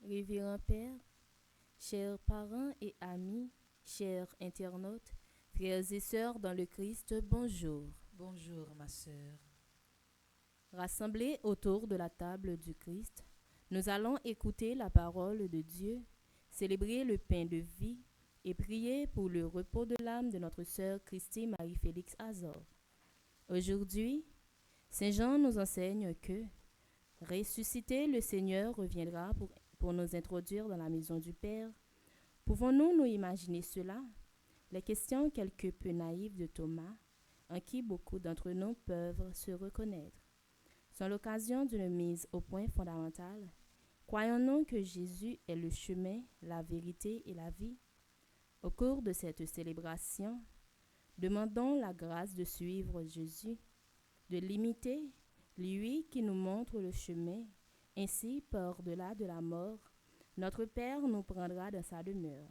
Révérend Père, chers parents et amis, chers internautes, frères et sœurs dans le Christ, bonjour. Bonjour ma sœur. Rassemblés autour de la table du Christ, nous allons écouter la parole de Dieu, célébrer le pain de vie et prier pour le repos de l'âme de notre sœur Christie Marie-Félix Azor. Aujourd'hui, Saint Jean nous enseigne que ressuscité, le Seigneur reviendra pour nous introduire dans la maison du Père. Pouvons-nous nous imaginer cela? Les questions quelque peu naïves de Thomas, en qui beaucoup d'entre nous peuvent se reconnaître, sont l'occasion d'une mise au point fondamentale. Croyons-nous que Jésus est le chemin, la vérité et la vie? Au cours de cette célébration, demandons la grâce de suivre Jésus, de l'imiter, lui qui nous montre le chemin. Ainsi, par-delà de la mort, notre Père nous prendra dans sa demeure.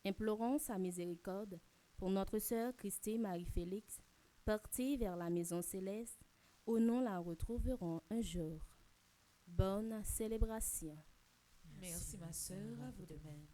Implorons sa miséricorde pour notre sœur Christie Marie-Félix, partie vers la maison céleste, où nous la retrouverons un jour. Bonne célébration. Merci ma sœur, à vous de même.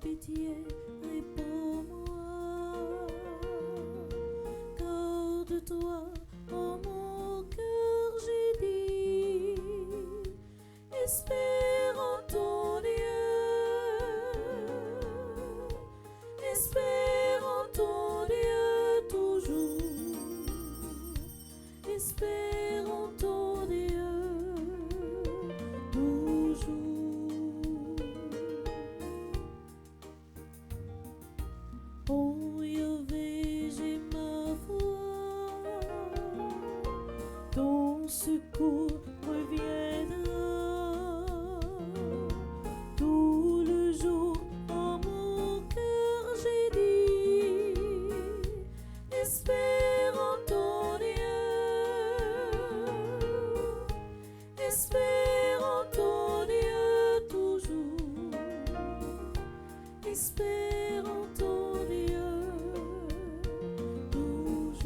Pitié, réponds-moi. Garde-toi, oh mon cœur, j'ai dit. Espère en ton Dieu. Espère en ton Dieu toujours. Espère en ton Dieu toujours. Oh Yahvé, j'ai ma foi, ton secours reviendra tout le jour. En mon cœur, j'ai dit, espère en ton Dieu, espère en ton Dieu toujours, espère en ton Dieu toujours.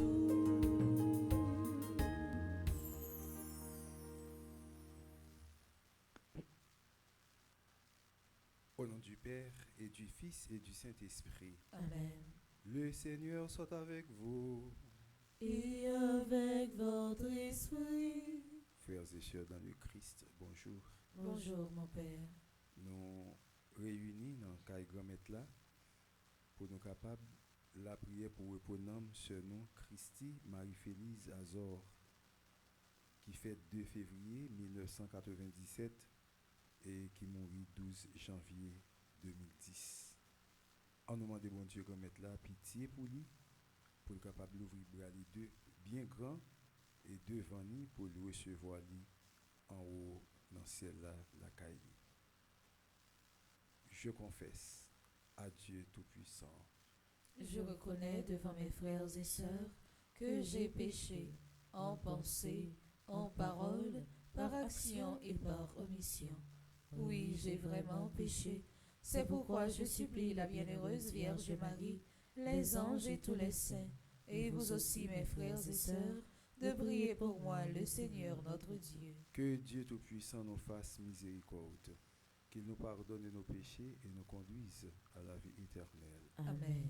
Au nom du Père et du Fils et du Saint-Esprit, Amen. le Seigneur soit avec vous. Et avec votre esprit. Frères et sœurs dans le Christ, bonjour. Bonjour mon Père. Nous réunis dans le grand maître là pour nous capables la prière pour reponom ce nom Christie Marie-Félix Azor qui fait 2 février 1997 et qui mourit 12 janvier 2010. En nous demandant bon Dieu grand maître là pitié pour lui pour être capable d'ouvrir bras les deux bien grands et devant nous pour le recevoir lui en haut dans le ciel là, la caille. Je confesse à Dieu Tout-Puissant. Je reconnais devant mes frères et sœurs que j'ai péché en pensée, en parole, par action et par omission. Oui, j'ai vraiment péché. C'est pourquoi je supplie la bienheureuse Vierge Marie, les anges et tous les saints, et vous aussi mes frères et sœurs, de prier pour moi le Seigneur notre Dieu. Que Dieu Tout-Puissant nous fasse miséricorde, qu'il nous pardonne nos péchés et nous conduise à la vie éternelle. Amen.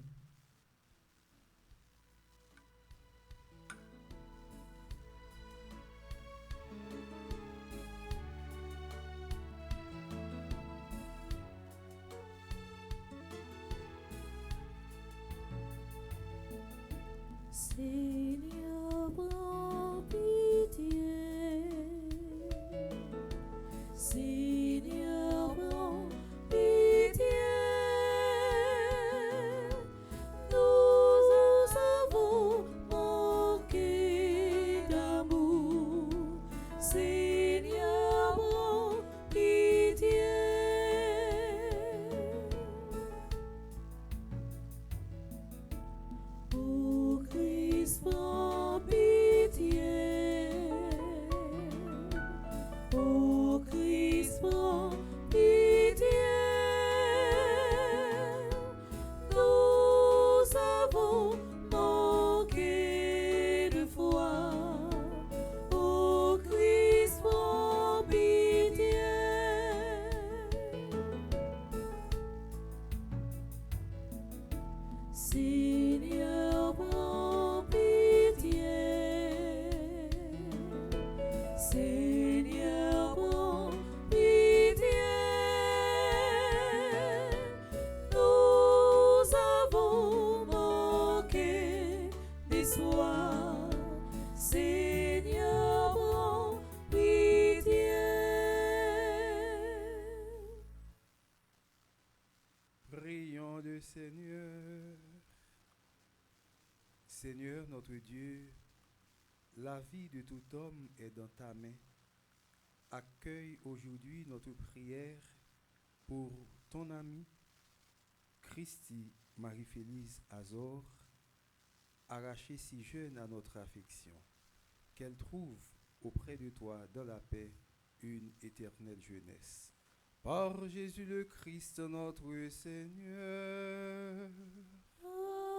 Seigneur, prends pitié. Seigneur, prends pitié. Nous avons manqué d'amour. Seigneur, prends pitié. Ô Christ, prends pitié. Ô Christ, prends pitié. Nous avons manqué de foi. Ô Christ, prends pitié. Seigneur, prends pitié. Seigneur, prends pitié. Nous avons manqué d'espoir. Seigneur, prends pitié. Prions le Seigneur. Seigneur notre Dieu, la vie de tout homme est dans ta main. Accueille aujourd'hui notre prière pour ton ami Christy Marie-Félix Azor, arrachée si jeune à notre affection. Qu'elle trouve auprès de toi dans la paix une éternelle jeunesse. Par Jésus le Christ notre Seigneur. Amen.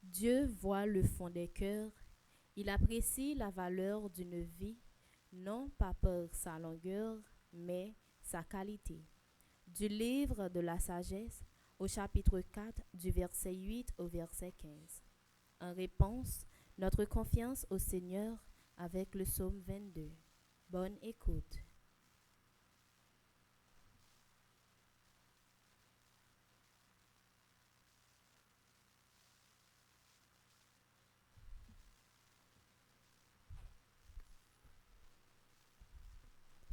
Dieu voit le fond des cœurs. Il apprécie la valeur d'une vie, non pas par sa longueur, mais sa qualité. Du livre de la sagesse au chapitre 4, du verset 8 au verset 15. En réponse, notre confiance au Seigneur avec le psaume 22. Bonne écoute.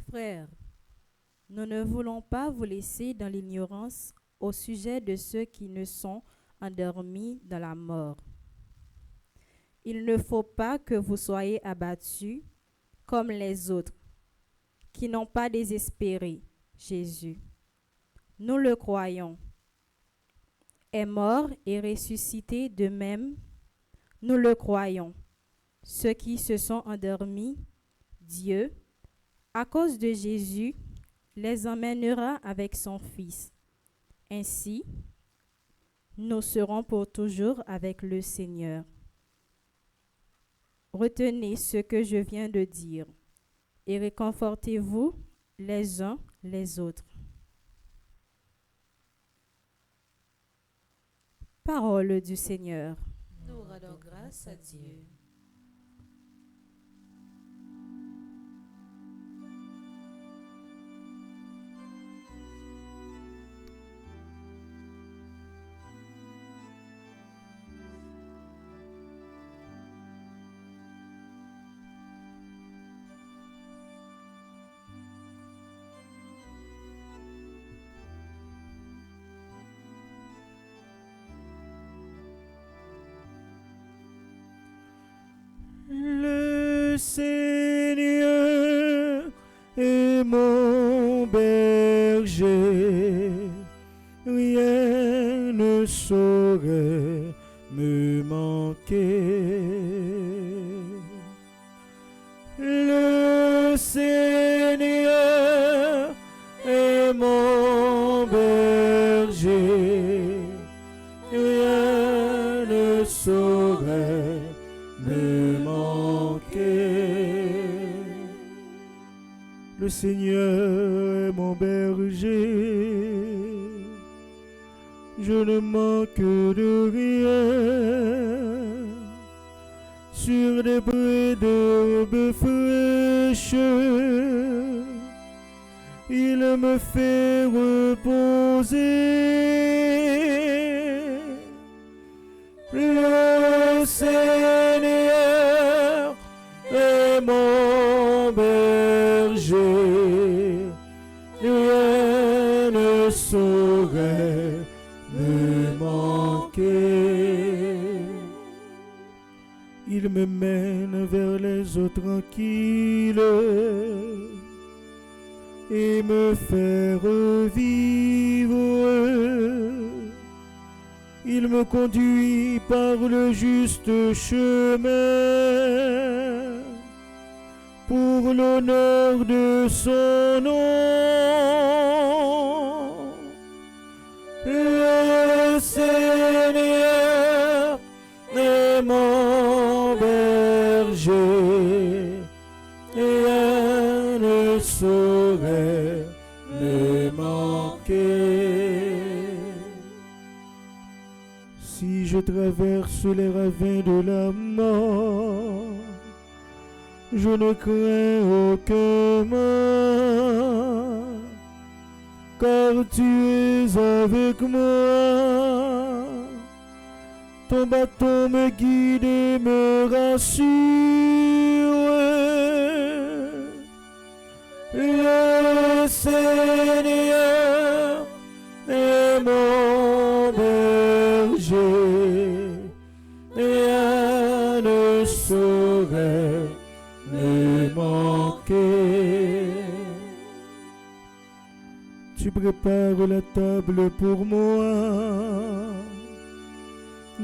Frères, nous ne voulons pas vous laisser dans l'ignorance au sujet de ceux qui ne sont endormis dans la mort. Il ne faut pas que vous soyez abattus comme les autres, qui n'ont pas désespéré. Jésus, nous le croyons, est mort et ressuscité de même. Nous le croyons. Ceux qui se sont endormis, Dieu, à cause de Jésus, les emmènera avec son Fils. Ainsi, nous serons pour toujours avec le Seigneur. Retenez ce que je viens de dire et réconfortez-vous les uns les autres. Parole du Seigneur. Nous rendons grâce à Dieu. berger, rien ne saurait me manquer. Le Seigneur est mon berger, rien ne saurait me manquer. Le Seigneur est mon berger, je ne manque de rien. Sur des prés d'herbes fraîches, il me fait reposer. Le Seigneur est mon berger, rien ne saurait me manquer. Il me mène vers les eaux tranquilles et me fait revivre. Il me conduit par le juste chemin pour l'honneur de son nom. Le Seigneur est mon berger, rien ne saurait me manquer. Si je traverse les ravins de la mort, je ne crains aucun mal, car tu es avec moi. Ton bâton me guide et me rassure. Le Seigneur est mon berger, rien ne saurait me manquer. Tu prépares la table pour moi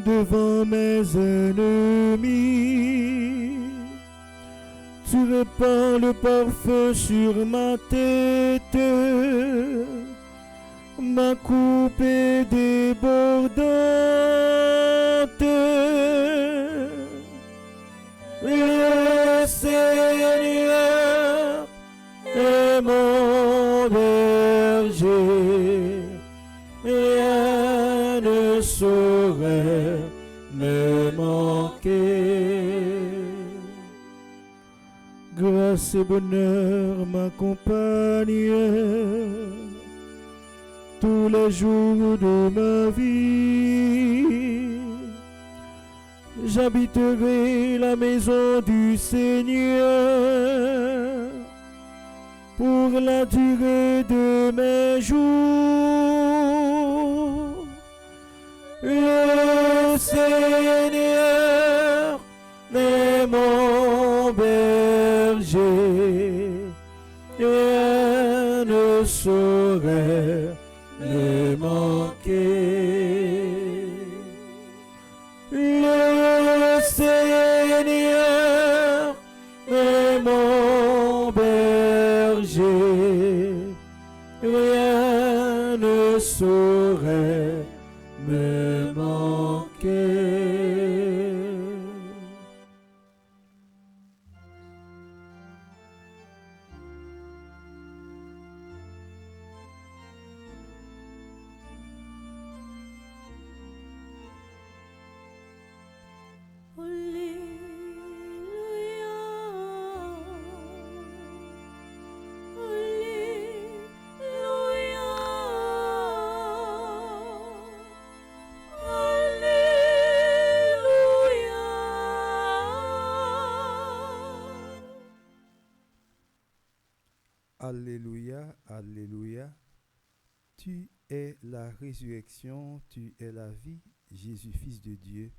devant mes ennemis. Tu répands le parfum sur ma tête, ma coupe est débordante. Le Seigneur est mon berger, rien ne saurait me manquer. Grâce et bonheur m'accompagnent tous les jours de ma vie. J'habiterai la maison du Seigneur pour la durée de mes jours. Le Seigneur est mon berger, rien ne saurait me manquer. Le Seigneur est mon berger, rien ne saurait me manquer. Alléluia, alléluia. Tu es la résurrection, tu es la vie, Jésus, Fils de Dieu.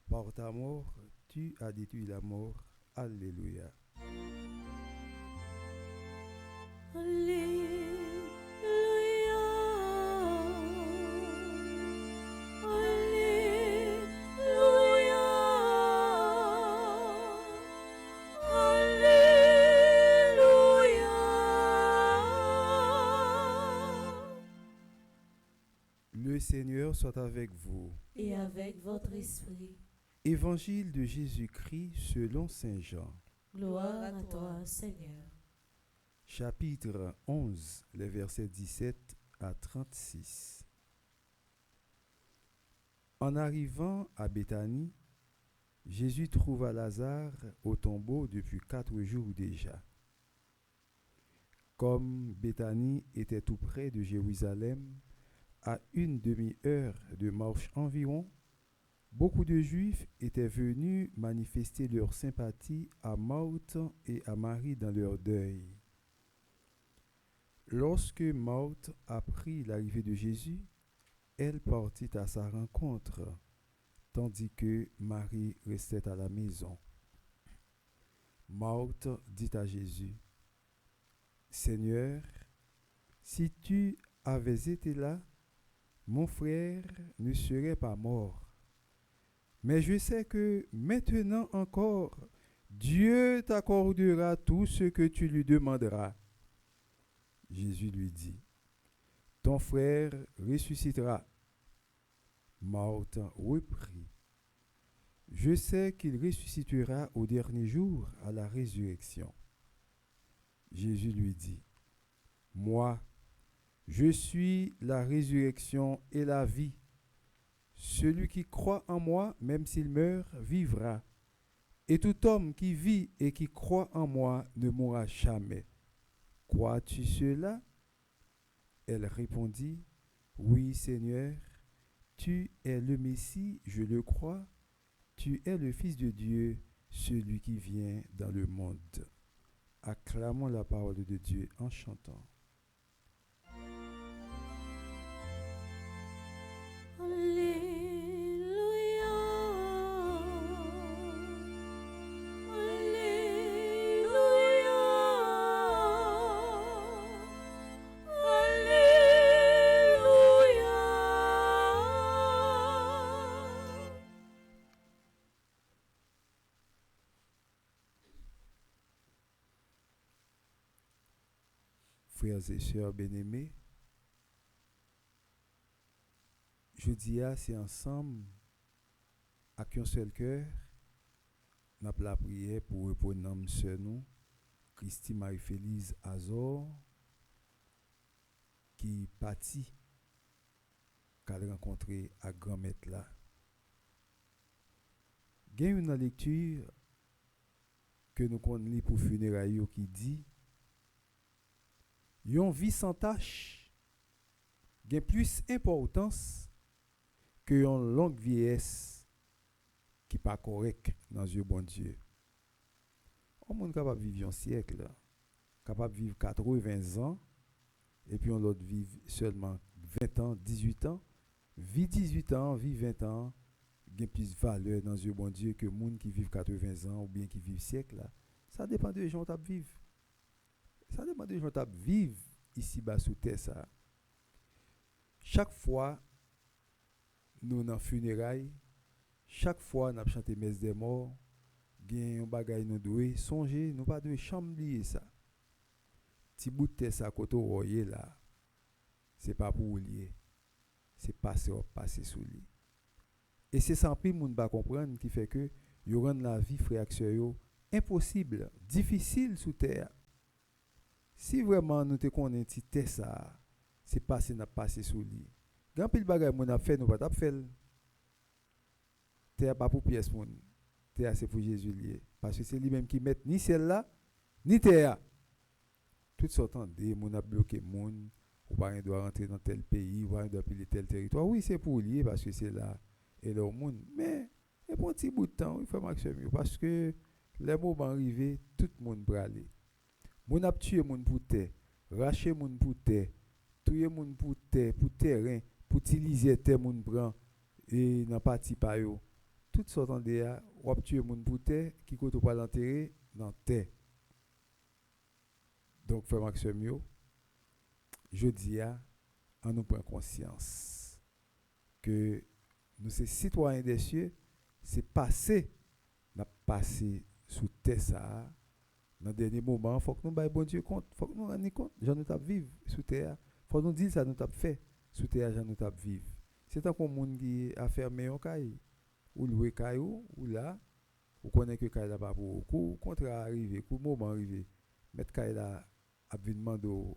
Par ta mort, tu as détruit la mort. Alléluia. Alléluia. Seigneur soit avec vous. et avec votre esprit. Évangile de Jésus-Christ selon Saint Jean. Gloire à toi, Seigneur. Chapitre 11, les versets 17 à 36. En arrivant à Béthanie, Jésus trouva Lazare au tombeau depuis 4 jours déjà. Comme Béthanie était tout près de Jérusalem, à une demi-heure de marche environ, beaucoup de Juifs étaient venus manifester leur sympathie à Marthe et à Marie dans leur deuil. Lorsque Marthe apprit l'arrivée de Jésus, elle partit à sa rencontre, tandis que Marie restait à la maison. Marthe dit à Jésus, « Seigneur, si tu avais été là, mon frère ne serait pas mort. Mais je sais que maintenant encore, Dieu t'accordera tout ce que tu lui demanderas. » Jésus lui dit, « Ton frère ressuscitera. » Marthe reprit, « Je sais qu'il ressuscitera au dernier jour à la résurrection. » Jésus lui dit, « Moi, je suis la résurrection et la vie. Celui qui croit en moi, même s'il meurt, vivra. Et tout homme qui vit et qui croit en moi ne mourra jamais. Crois-tu cela? » Elle répondit, « Oui, Seigneur, tu es le Messie, je le crois. Tu es le Fils de Dieu, celui qui vient dans le monde. » Acclamons la parole de Dieu en chantant. Frères et sœurs bien-aimés, je dis c'est ensemble, avec un seul cœur, nous avons la prière pour répondre sœur nous, Christi Marie-Félise Azor, qui partit, qu'elle rencontré à grand-mère là. Il y a une lecture que nous connaissons pour funérailles qui dit yon vie sans tâche a plus importance que yon longue vieillesse qui pas correct dans yeux bon Dieu. On monde capable vivre un siècle, capable vivre 80 ans et puis on l'autre vivre seulement 20 ans, 18 ans, vie 18 ans, vie 20 ans, gain plus valeur dans yeux bon Dieu que monde qui vivent 80 ans ou bien qui vivent siècle là. Ça dépend de gens qui vivent. Ça dépend de gens qui vivent ici-bas sous terre. Ça. Chaque fois, nous dans funérailles, chaque fois, nous chantons messe des morts, il un bagay nous doit songer, nous pas de chamblier ça. Ti bout de terre ça côté royer là, c'est pas pour oublier, c'est passer sous lui. Et c'est sans plus moun pas comprendre qui fait que yo rend la vie frère yo impossible, difficile sous terre. Si vraiment nous te connaissons ti terre ça, c'est passer n'a passer sous lui. Grand pile bagay moun a fait nous pas t'a fait. Terre pas pour pièce moun. Terre c'est pour Jésus lié parce que c'est lui même qui met ni celle-là ni terre. Tout sortant des moun a bloqué moun ou pas doit rentrer dans tel pays, ou pas doit piler tel territoire. Oui, c'est pour lié parce que c'est là et leur monde. Mais et pour un petit bout de temps, il faut maximum parce que les moments arrivés, tout le monde peut aller. Moun a tué moun pour terre, raché moun pour terre, tué moun pour terre, pour terrain, pour utiliser terre moun prend et dans parti pa yo. Tout sortant de là, ou a tué moun pour terre qui côté pas l'enterrer dans terre. Donc frère Maxime, je dis en nous prend conscience que nous sommes citoyens des cieux, c'est passé, n'a passé sous terre ça. Dans le dernier moment, il faut que nous baillons bon Dieu compte, il faut que nous rendions compte, j'en nous tape vivre sous terre, il faut nous dire ça nous tape fait sous terre, j'en nous tape vivre. C'est un monde qui a fermé un caille ou loué caillou ou là ou connaît que caille là pas pour coup contrat arrivé, coup moment arrivé. Mettre caille là a vinn demander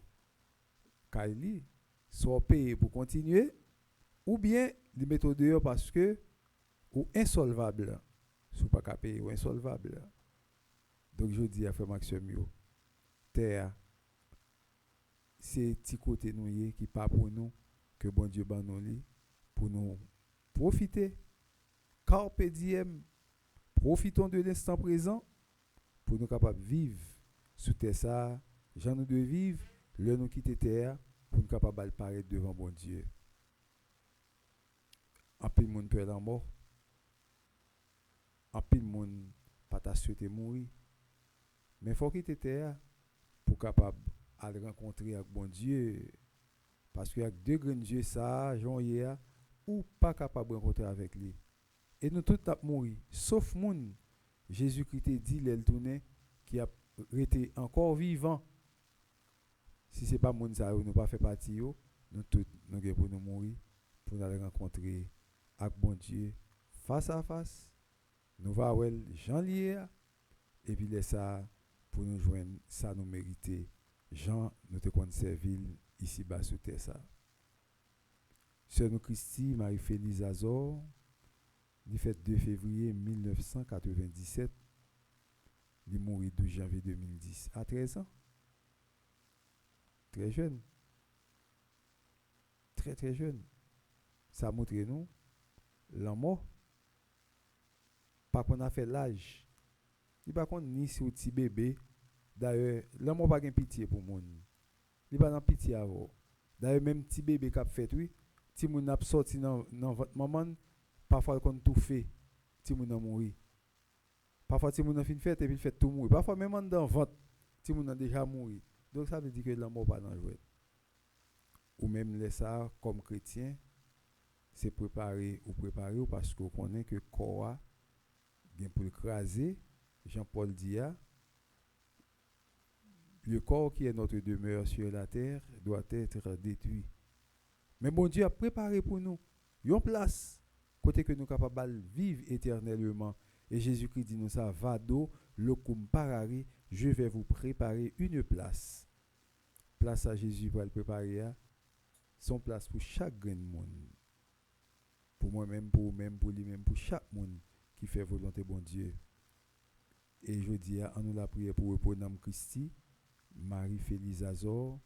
caille li soit payer pour continuer ou bien li mettre dehors parce que ou insolvable. Sou pas ka payer ou insolvable. Donc je dis à frère Maxime yo, terre c'est petit côté nous yé qui pas pour nous que bon Dieu ban nous li pour nous profiter. Carpe diem, profitons de l'instant présent pour nous capables vivre sous terre ça, gens nous de vivre, le nous quitter terre pour nous capables paraître devant bon Dieu. En pile monde peur la mort. En pile monde pas ta souhaiter mourir. Mais faut quitter terre pour capable aller rencontrer avec bon Dieu parce qu'il y a deux grands dieux ça, Jean hier ou pas capable de rencontrer avec lui. Et nous tous t'a mourir sauf monde Jésus-Christ dit l'elle tourner qui a été encore vivant. Si c'est pas monde ça nous pas fait partie yo, nous tous nous pour nous mourir pour aller rencontrer avec bon Dieu face à face. Nous va wel Jean lié et puis laisse ça pour nous joindre ça nous mériter. Jean nous te connaît servir ici bas sous terre ça. Sœur nous Christi Marie-Félix Azor, il fait 2 février 1997, il mourit 12 janvier 2010 à 13 ans. Très jeune. Très très jeune. Ça montre nous l'amour. Pas qu'on a fait l'âge. Il pas qu'on ni si petit bébé. D'ailleurs, l'amour pas gain pitié pour monde. Il pas dans pitié avant. D'ailleurs même petit bébé qui a fait oui, petit moun a sorti dans votre maman, parfois qu'on tout fait, petit moun a mouri. Parfois petit moun a fin fait et puis fait tout mourir. Parfois même dans ventre, petit moun a déjà mouri. Donc ça veut dire que l'amour pas dans jouet. Ou même laisser ça comme chrétien, c'est préparer ou parce qu'on connaît que corps bien pour écraser, Jean-Paul dit le corps qui est notre demeure sur la terre doit être détruit. Mais bon Dieu a préparé pour nous une place côté que nous sommes capables de vivre éternellement. Et Jésus-Christ dit nous ça, vado locum parari, je vais vous préparer une place. Place à Jésus pour le préparer, son place pour chaque grand monde. Pour moi-même, pour vous-même, pour lui-même, pour chaque monde qui fait volonté bon Dieu. Et je dis à nous la prière pour le nom Christi, Marie-Félix Azor,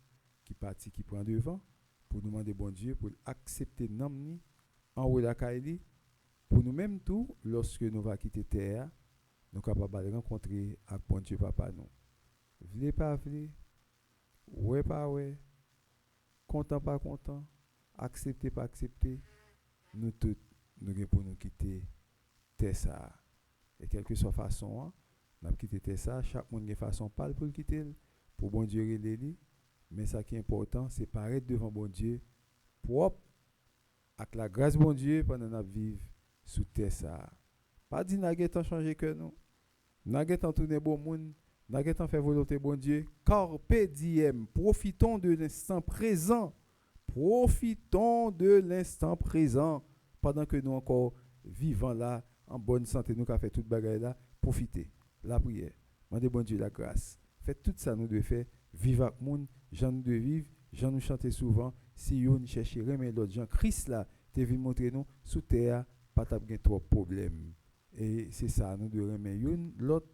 qui partit, qui prend devant, pour nous demander bon Dieu, pour accepter nom en haut de la Kaili, pour nous-mêmes tout, lorsque nous va quitter terre, nous sommes capables de rencontrer avec bon Dieu Papa nous. Vle pas vle, ouais pas ouais, content pas content, accepter pas accepter, nous tous, nous sommes pour nous quitter terre ça. Et quelle que soit façon, nous avons quitté terre ça, chaque monde a une façon pas pour le quitter, pour bon Dieu relève. Mais ça qui est important, c'est paraître devant bon Dieu, propre, avec la grâce de bon Dieu, pendant que nous vivons sous terre ça. Pas dit n'a pas changer que nous. N'a pas tourner bon monde, n'a pas faire volonté bon Dieu. Carpe diem, profitons de l'instant présent. Profitons de l'instant présent pendant que nous encore vivons là en bonne santé, nous avons fait toute bagaille là, profitez. La prière, demandez bon Dieu la grâce. Faites tout ça nous devons faire, vivre avec monde, gens nous de vivre, gens nous chanter souvent, si on cherche remettre l'autre gens Christ là, te vient montrer nous sous terre pas t'a gain trop problème. Et c'est ça nous devons remettre l'autre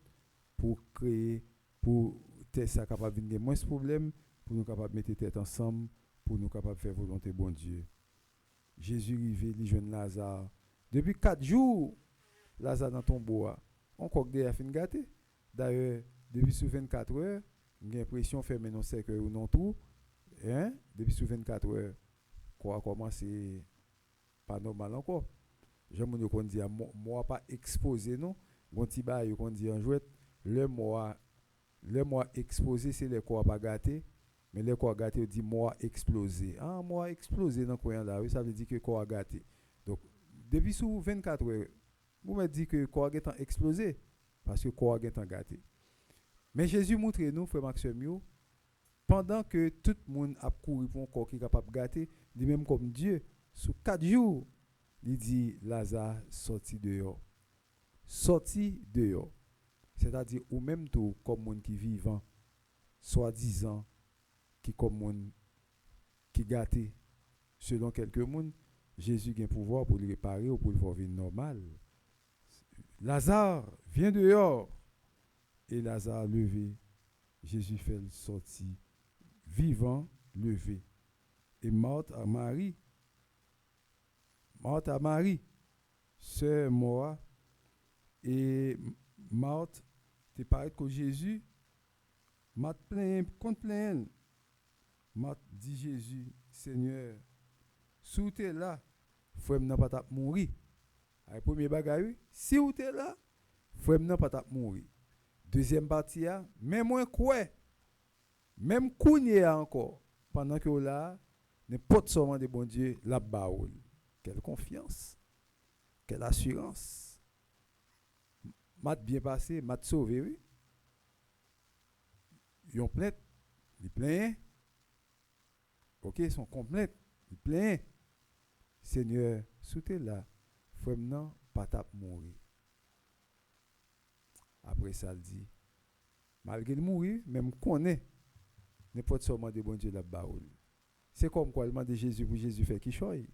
pour créer pour être ça capable de moins de problèmes, pour nous capable mettre tête ensemble, pour nous capable faire volonté bon Dieu. Jésus arrivé, les jeunes Lazare. Depuis 4 jours, Lazare dans ton bois. On croit que a fin gâté. D'ailleurs, depuis sous 24 heures, j'ai l'impression de faire maintenant 5 heures ou non tout. Hein? Depuis sous 24 heures, quoi commencer pas normal encore. J'aime qu'on dit moi pas exposé non. Bon petit bail qu'on dit en jouet, le mois exposé c'est le corps pas gâté. Mais le corps gâté dit moi explosé. Ah, moi explosé dans coin là, oui, ça veut dire que corps gâté. Donc depuis sous 24 heures, vous me dites que corps est explosé parce que corps est gâté. Mais Jésus montre nous frère Maxime pendant que tout le monde a couru pour un corps qui est capable de gâter, lui même comme Dieu, Sous 4 jours, il dit Lazare sorti dehors. Sorti dehors. C'est-à-dire, ou même tout, comme monde qui vivant, soi-disant, qui comme monde qui gâté, selon quelques monde, Jésus a un pouvoir pour le réparer ou pour le faire vivre normal. Lazare, viens dehors. Et Lazare levé. Jésus fait le sortir vivant, levé. Et Marthe à Marie, sœur moi, et Marthe, t'es pareil que Jésus, Marthe plein, compte plein. Marthe dit Jésus, Seigneur, si tu es là, frère n'a pas mourir. Le premier bagage, si tu es là, frère n'a pas mourir. Deuxième partie, même moi quoi, même kounye encore, pendant que là, n'importe seulement de bon Dieu, la baoul. Quelle confiance, quelle assurance. M'a bien passé, m'a sauvé, oui. Ils ont plainte, ils plaignent. Ok, ils sont complètes, ils plaignent. Seigneur, si tu es là, frère non, pas mourir. Après ça, il dit, malgré le mourir, même qu'on est, n'importe seulement de bon Dieu la baoul. C'est comme quoi le demande de Jésus pour Jésus fait qui choisit.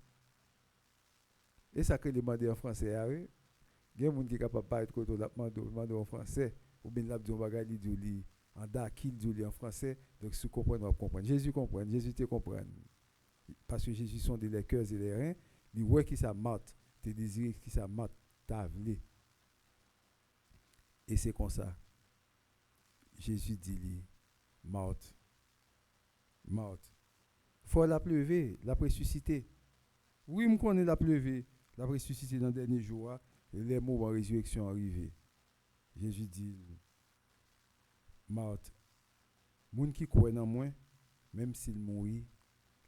Et ça que le demande en français, il y a des gens qui sont capables de parler de la demande en français, ou bien la demande en dakil en français, donc si vous comprenez, vous comprenez. Jésus comprend, Jésus te comprend. Parce que Jésus sont des cœurs et les reins, il voit qui ça mate, te désire qui ça mate, t'as voulu. Et c'est comme ça. Jésus dit, Marthe, faut la pleuver, la ressusciter. Oui, je connais la pleuver, la ressusciter dans les derniers jours, et les mots de résurrection arrivés. Jésus dit, Marthe, moun qui croit en moi, même s'il mourit,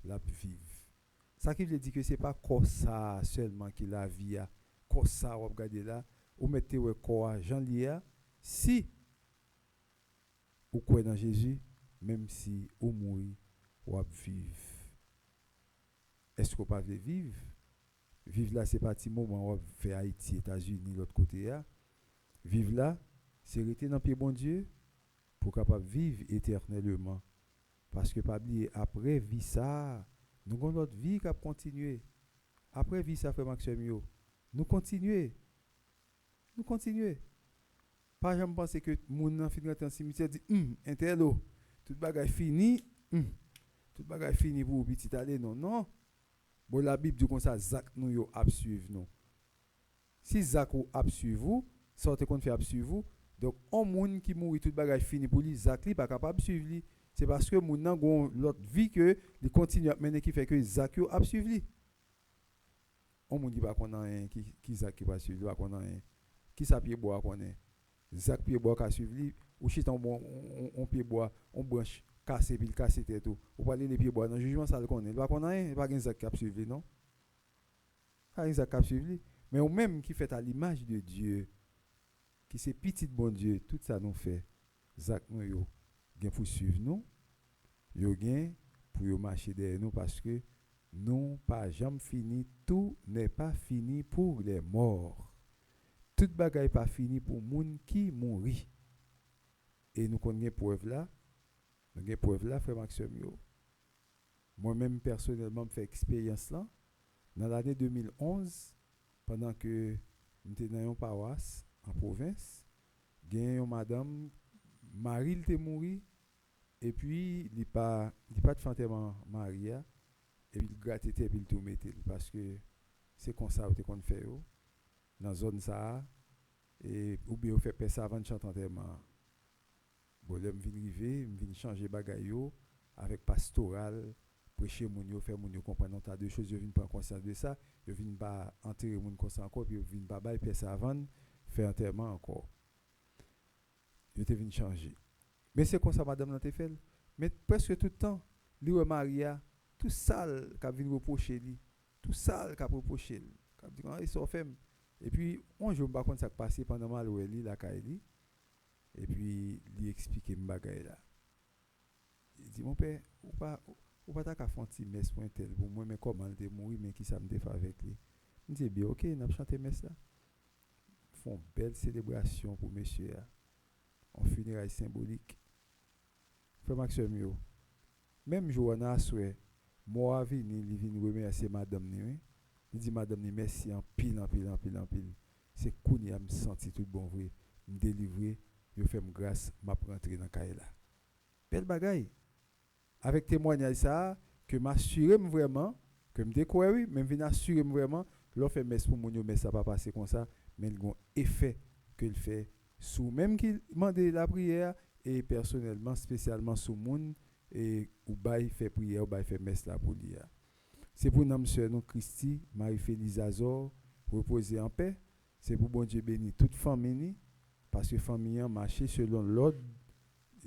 la vive. Ça qui veut dire que ce n'est pas comme ça seulement que la vie a, comme ça, vous regardez là, vous mettez le corps, Jean Lia, si vous croyez dans Jésus, même si vous mourrez, vous vivre. Est-ce que vous ne pouvez pas vivre? Vivre là, c'est pas petit moment où vous faites Haïti, États-Unis, l'autre côté. Vivre là, c'est rester dans le pied bon Dieu pour capable vivre éternellement. Parce que pas oublier, après vie ça, nous avons notre vie qui a continué. Après vie ça, frère Maxime, nous continuons. Pas jamais penser que mon nan fin dans cimetière dit intello, tout bagage fini, tout bagage fini pour petit aller non. Bon la Bible dit comme ça Zach nous yo ap suivre nous. Si Zach ou ap suivre vous, sortez qu'on fait ap suivre vous. Donc un monde qui mourit tout bagage fini pour lui, Zach li pas capable suivre lui. C'est parce que mon nan gon l'autre vie que il continue à mener qui fait que Zach yo ap suivre lui. On monde dit pas qu'on a un qui Zach qui va suivre, pas qu'on a un qui ça pied bois qu'on est. Zach pied bois ka suivre lui ou chita on pied bois, on branche casser puis casser tête tout. Ou parler les pieds bois dans jugement ça le connaît. Pas qu'on a un, pas un Zach qui a suivre non. Pas un Zach qui a suivre mais ou même qui fait à l'image de Dieu qui c'est petit bon Dieu, tout ça nous fait. Zach nous yo gen pour suivre nous. Yo gen pour yo marcher derrière nous parce que nous pas jamais fini, tout n'est pas fini pour les morts. Tout bagaille pas fini pour moun qui mourit. Et nous connaissons preuve là. Nous avons preuve là, frère Maxime. Moi-même, personnellement, j'ai fait expérience là. Dans l'année 2011, pendant que nous étions dans une paroisse en province, il y a une madame, Marie était morte, et puis il n'y a pas de fantôme Maria, et puis il gratte et puis il tout mettait. Parce que c'est comme ça qu'on fait dans la zone ça, et ou bien on fait pas ça avant de chanter enterrement. Bon, là, je viens changer bagaille avec pastoral, prêcher mon yo, faire mon yo comprendre tas de choses, je viens prendre conscience de ça, je viens pas enterrer mon conscience encore, puis je viens pas bailler ça avant, faire enterrement encore. Je te viens changer. Mais c'est comme ça madame n'a fait. Mais presque tout le temps, lui Maria, tout sale qu'a vinn reprocher lui, tout sale qu'a reprocher lui. Qu'a dit il sont femme. Et puis on joue pas contre ça qui passé pendant mal où elle la Kaili. Et puis, il explique mes bagailles là. Il dit, mon père, ou pas ta ka font ti messe pour un tel pour moi mais comment il est mort mais qui ça me fait avec lui. Je dis bien OK, n'a chanter messe là. Font belle célébration pour monsieur là. En funérailles symbolique. Frère Maxime yo. Même Johanna souhait moi vini li vini remercier madame ni. Il dit madame ni merci en pile en pile en pile en pile. C'est kouni a me senti tout bon vrai, me délivrer, yo fait me grâce, m'a rentrer dans caille là. Belle bagaille. Avec témoignage ça que m'assurer vraiment que me découvrir oui, même venir assurer vraiment l'on fait messe pour mon yo mais ça pas passer comme ça, mais il gon effet que il fait sous même qui demande la prière et personnellement spécialement sous moun et ou bail fait prière ou bail fait messe là pour lui. C'est pour nous sœur nous Christi, Marie-Félix Azor reposer en paix. C'est pour bon Dieu bénir toute famille parce que famille a marché selon l'ordre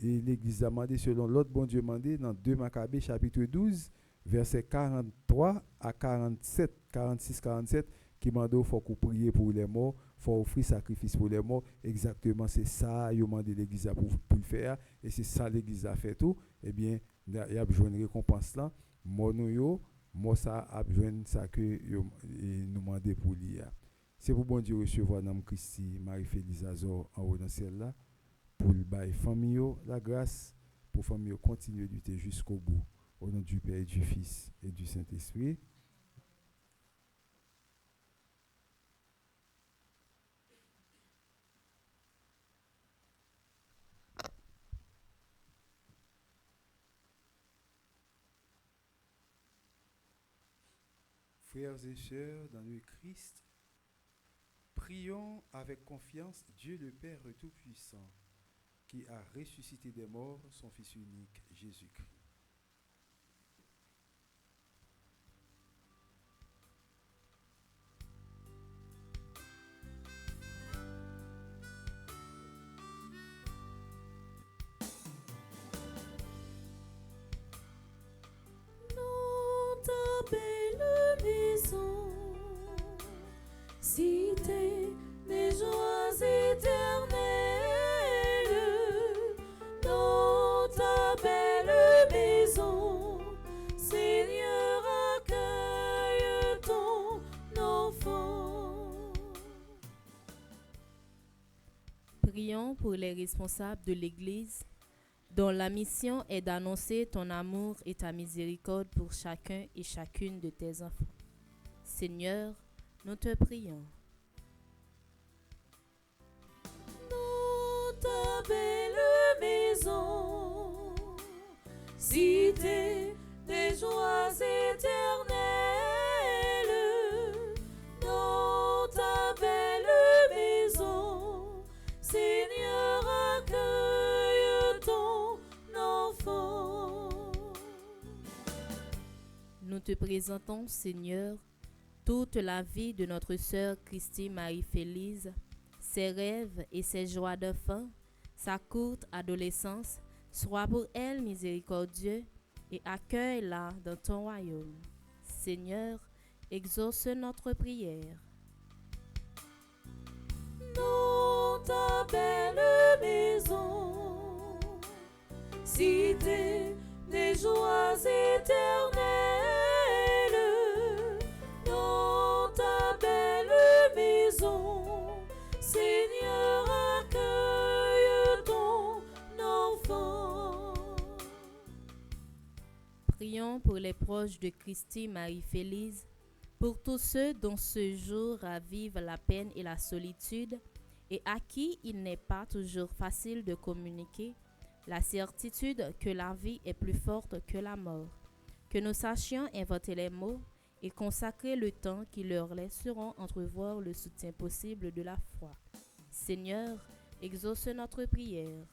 et l'église a demandé selon l'ordre bon Dieu demandé dans 2 Macabées chapitre 12 verset 43 à 47 46 47 qui demande faut qu'on prie pour les morts, faut offrir sacrifice pour les morts. Exactement c'est ça il demandé l'église pour le faire et c'est ça l'église a fait tout. Eh bien il y a besoin de récompense là. Moi ça a besoin ça que nous demander pour lui. C'est pour bon Dieu recevoir dans Christi Marie-Félix Azor en haut dans ciel là pour le bail famille la grâce pour famille continuer de lutter jusqu'au bout au nom du Père et du Fils et du Saint-Esprit. Frères et sœurs dans le Christ, prions avec confiance Dieu le Père Tout-Puissant, qui a ressuscité des morts son Fils unique, Jésus-Christ. Dans ta belle maison, cité des joies éternelles, dans ta belle maison, Seigneur, accueille ton enfant. Prions pour les responsables de l'Église dont la mission est d'annoncer ton amour et ta miséricorde pour chacun et chacune de tes enfants. Seigneur, nous te prions. Dans ta belle maison, cité des joies éternelles, dans ta belle maison, Seigneur, accueille ton enfant. Nous te présentons, Seigneur, toute la vie de notre sœur Christi Marie-Félix, ses rêves et ses joies d'enfant, sa courte adolescence. Sois pour elle miséricordieux et accueille-la dans ton royaume. Seigneur, exauce notre prière. Dans ta belle maison, cité des joies éternelles, dans ta belle maison, Seigneur, accueille ton enfant. Prions pour les proches de Christi Marie-Félix, pour tous ceux dont ce jour ravivent la peine et la solitude, et à qui il n'est pas toujours facile de communiquer la certitude que la vie est plus forte que la mort. Que nous sachions inventer les mots et consacrer le temps qui leur laisseront entrevoir le soutien possible de la foi. Seigneur, exauce notre prière.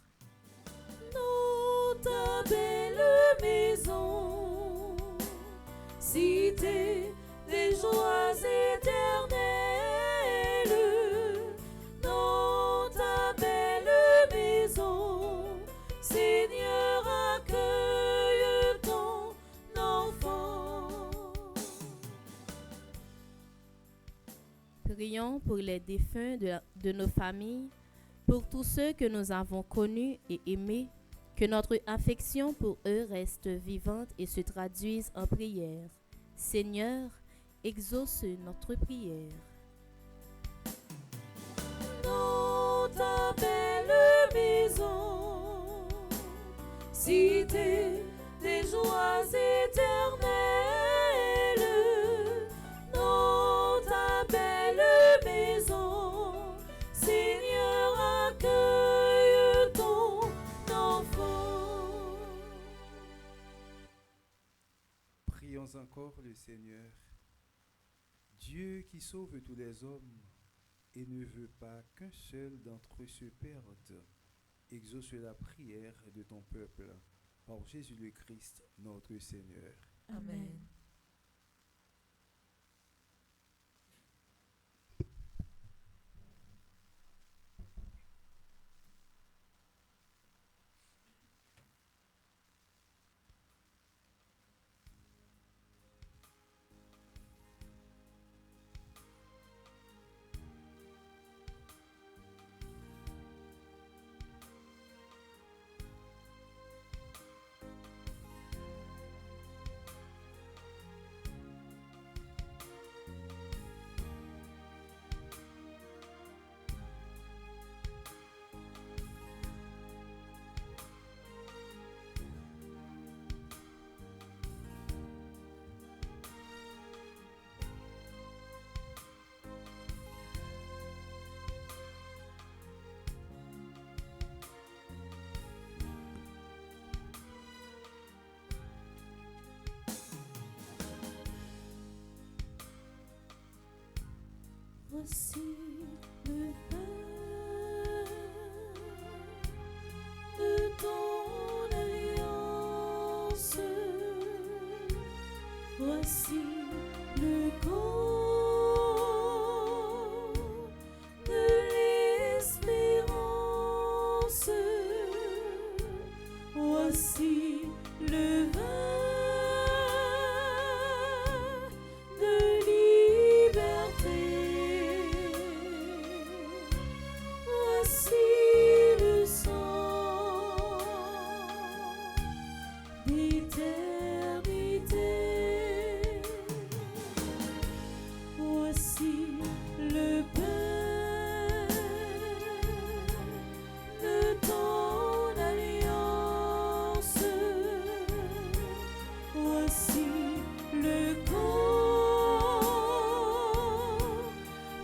Dans ta belle maison, cité des joies éternelles, dans ta belle maison, Seigneur, accueille ton enfant. Prions pour les défunts de nos familles, pour tous ceux que nous avons connus et aimés, Que notre affection pour eux reste vivante et se traduise en prière. Seigneur, exauce notre prière. Dans ta belle maison, cité des joies éternelles, dans ta belle maison, Seigneur, accueille ton enfant. Prions encore le Seigneur. Dieu qui sauve tous les hommes et ne veut pas qu'un seul d'entre eux se perde, exauce la prière de ton peuple par Jésus le Christ, notre Seigneur. Amen. Voici le pain de ton alliance. Voici le corps de l'espérance. Voici le vin de liberté. Voici le sang d'éternité. Voici le pain de ton alliance. Voici le corps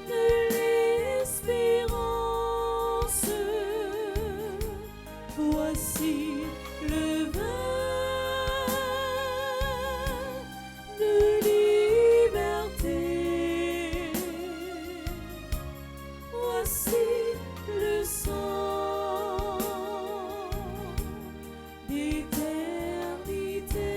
de l'espérance. Voici le vin de liberté. Voici le sang d'éternité.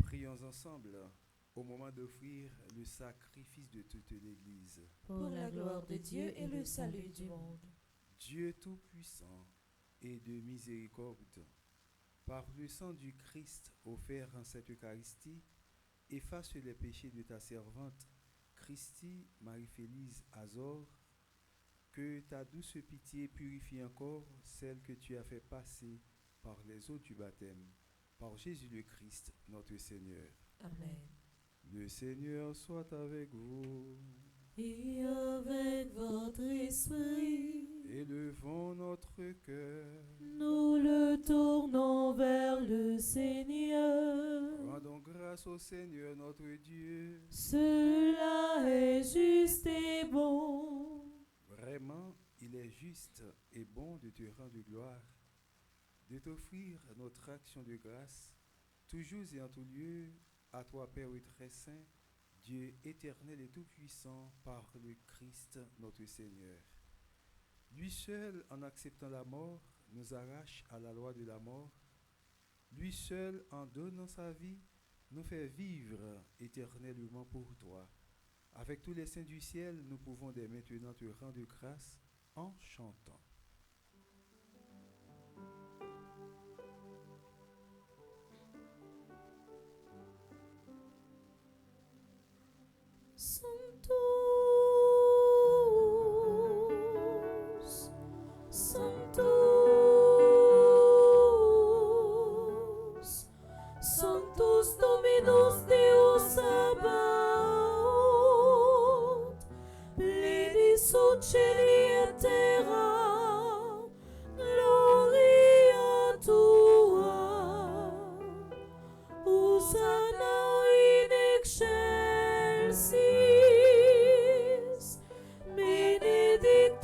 Prions ensemble au moment d'offrir le sacrifice de toute l'Église. Pour la gloire de Dieu et le salut du monde. Dieu Tout-Puissant et de miséricorde, par le sang du Christ offert en cette Eucharistie, efface les péchés de ta servante, Christi Marie-Félise Azor, que ta douce pitié purifie encore celle que tu as fait passer par les eaux du baptême, par Jésus le Christ, notre Seigneur. Amen. Le Seigneur soit avec vous. Et avec votre esprit, Élevons notre cœur. nous le tournons vers le Seigneur. Rendons grâce au Seigneur notre Dieu. Cela est juste et bon. Vraiment, il est juste et bon de te rendre gloire, de t'offrir notre action de grâce, toujours et en tout lieu, à toi Père très saint, Dieu éternel et tout-puissant, par le Christ notre Seigneur. Lui seul, en acceptant la mort, nous arrache à la loi de la mort. Lui seul, en donnant sa vie, nous fait vivre éternellement pour toi. Avec tous les saints du ciel, nous pouvons dès maintenant te rendre grâce en chantant. Dominus Deus Sabaoth, pleni sub cieli et terra, gloria tua. Hosanna in excelsis, benedictus,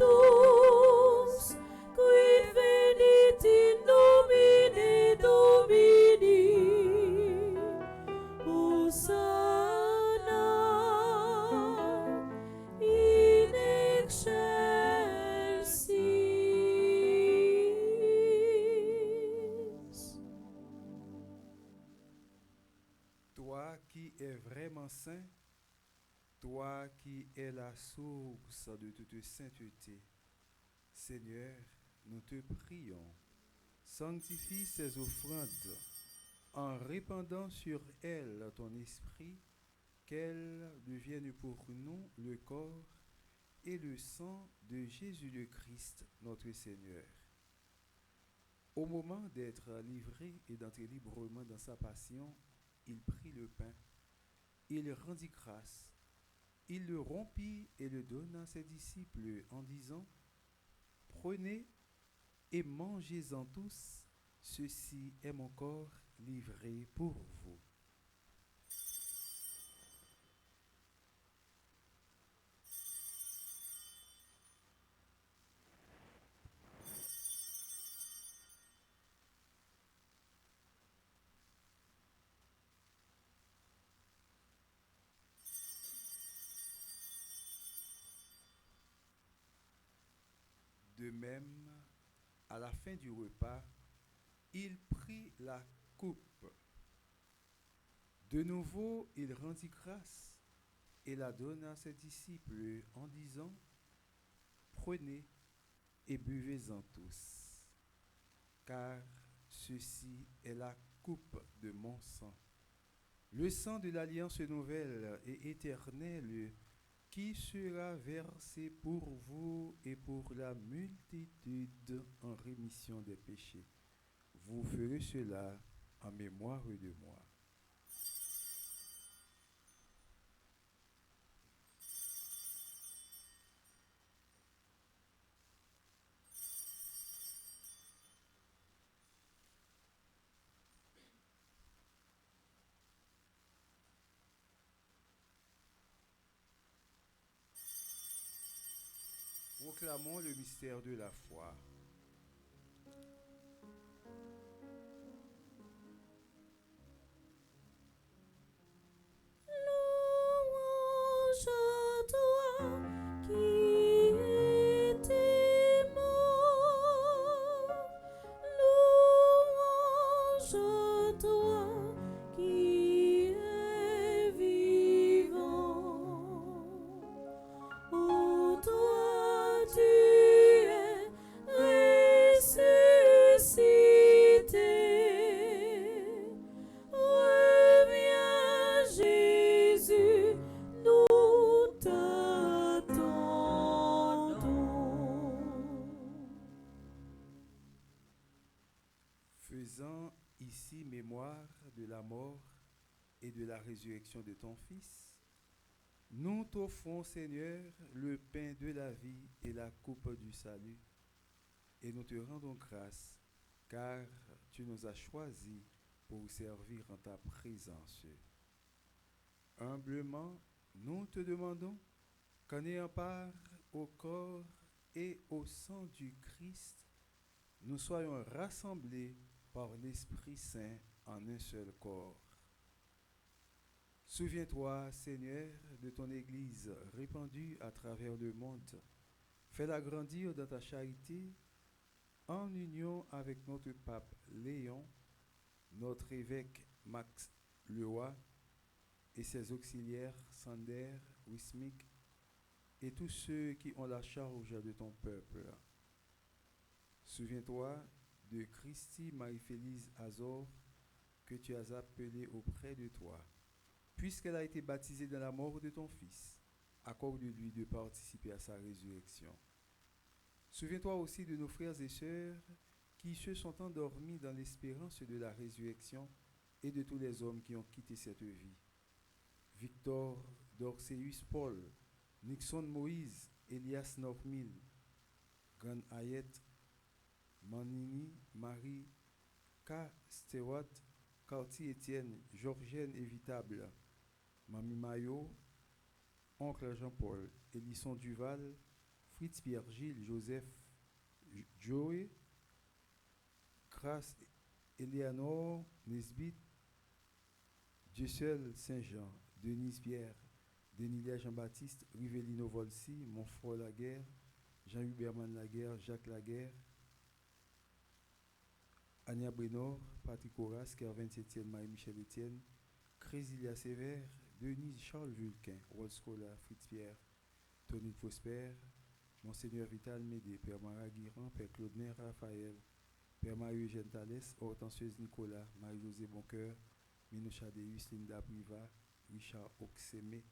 quid venit in nomine Domini. Hosanna in excelsis. Toi qui es vraiment saint, toi qui es la source de toute sainteté, Seigneur, nous te prions, sanctifie ces offrandes en répandant sur elles ton esprit, qu'elles deviennent pour nous le corps et le sang de Jésus le Christ, notre Seigneur. Au moment d'être livré et d'entrer librement dans sa passion, il prit le pain, il rendit grâce, il le rompit et le donna à ses disciples en disant, « Prenez et mangez-en tous, ceci est mon corps livré pour vous. » De même, à la fin du repas, il prit la coupe. De nouveau, il rendit grâce et la donna à ses disciples en disant, « Prenez et buvez-en tous, car ceci est la coupe de mon sang, le sang de l'alliance nouvelle et éternelle, qui sera versé pour vous et pour la multitude en rémission des péchés. Vous ferez cela en mémoire de moi. » Proclamons le mystère de la foi. Louange à toi qui étais mort. Louange à toi qui es vivant. Ô toi, tu es ressuscité. Reviens, Jésus, nous t'attendons. Faisant ici mémoire de la mort et de la résurrection de ton Fils, nous t'offrons, Seigneur, le pain de la vie et la coupe du salut, et nous te rendons grâce, car tu nous as choisis pour servir en ta présence. Humblement, nous te demandons qu'en ayant part au corps et au sang du Christ, nous soyons rassemblés par l'Esprit Saint en un seul corps. Souviens-toi, Seigneur, de ton Église répandue à travers le monde. Fais-la grandir dans ta charité en union avec notre pape Léon, notre évêque Max Leroy et ses auxiliaires Sander, Wismik et tous ceux qui ont la charge de ton peuple. Souviens-toi de Christi Marie-Félise Azor que tu as appelée auprès de toi. Puisqu'elle a été baptisée dans la mort de ton Fils, accorde-lui de participer à sa résurrection. Souviens-toi aussi de nos frères et sœurs qui se sont endormis dans l'espérance de la résurrection et de tous les hommes qui ont quitté cette vie. Victor Dorceus Paul, Nixon Moïse, Elias Normil, Gan Hayet, Manini, Marie, K. Stewart, Cartier Étienne, Georgienne Évitable, Mami Mayo, Oncle Jean-Paul, Élisson Duval, Fritz Pierre Gilles, Joseph Joey, Grace Eleanor Nesbit, Dieu Saint-Jean, Denise Pierre, Dénilia Jean-Baptiste, Rivellino Volsi, Montfort Laguerre, Jean-Hubert Laguerre, Jacques Laguerre, Ania Brenor, Patrick Horace, Kervin Etienne, Marie-Michel Etienne, Crésilia Sévère, Denise Charles Vulquin, Wolscola, Fritz Pierre, Tony Prosper, Monseigneur Vital Médé, Père Marat Guiran, Père Claude Raphaël, Père Marie-Eugène Thalès, Hortenseuse Nicolas, Marie-Josée Boncoeur, Minoucha Deus, Linda Priva, Richard Oxemé,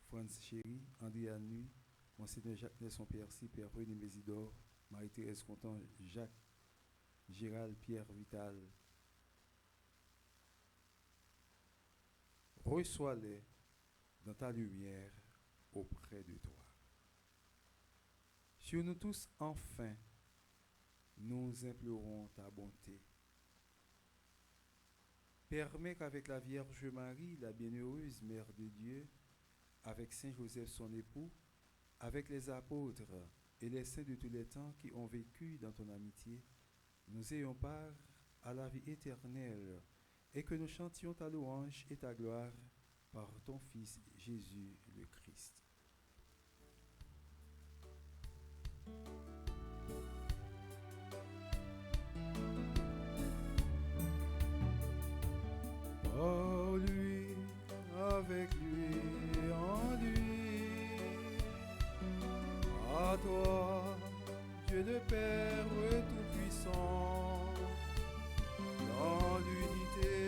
Franz Chéry, André Nuit, Monseigneur Jacques Nelson Percy, Père René Mésidor, Marie-Thérèse Contant, Jacques Gérald Pierre Vital. Reçois-les dans ta lumière auprès de toi. Sur nous tous, enfin, nous implorons ta bonté. Permets qu'avec la Vierge Marie, la bienheureuse Mère de Dieu, avec Saint Joseph son époux, avec les apôtres et les saints de tous les temps qui ont vécu dans ton amitié, nous ayons part à la vie éternelle et que nous chantions ta louange et ta gloire par ton Fils Jésus le Christ. Par lui, avec lui, en lui, à toi, Dieu le Père Tout-Puissant, dans l'unité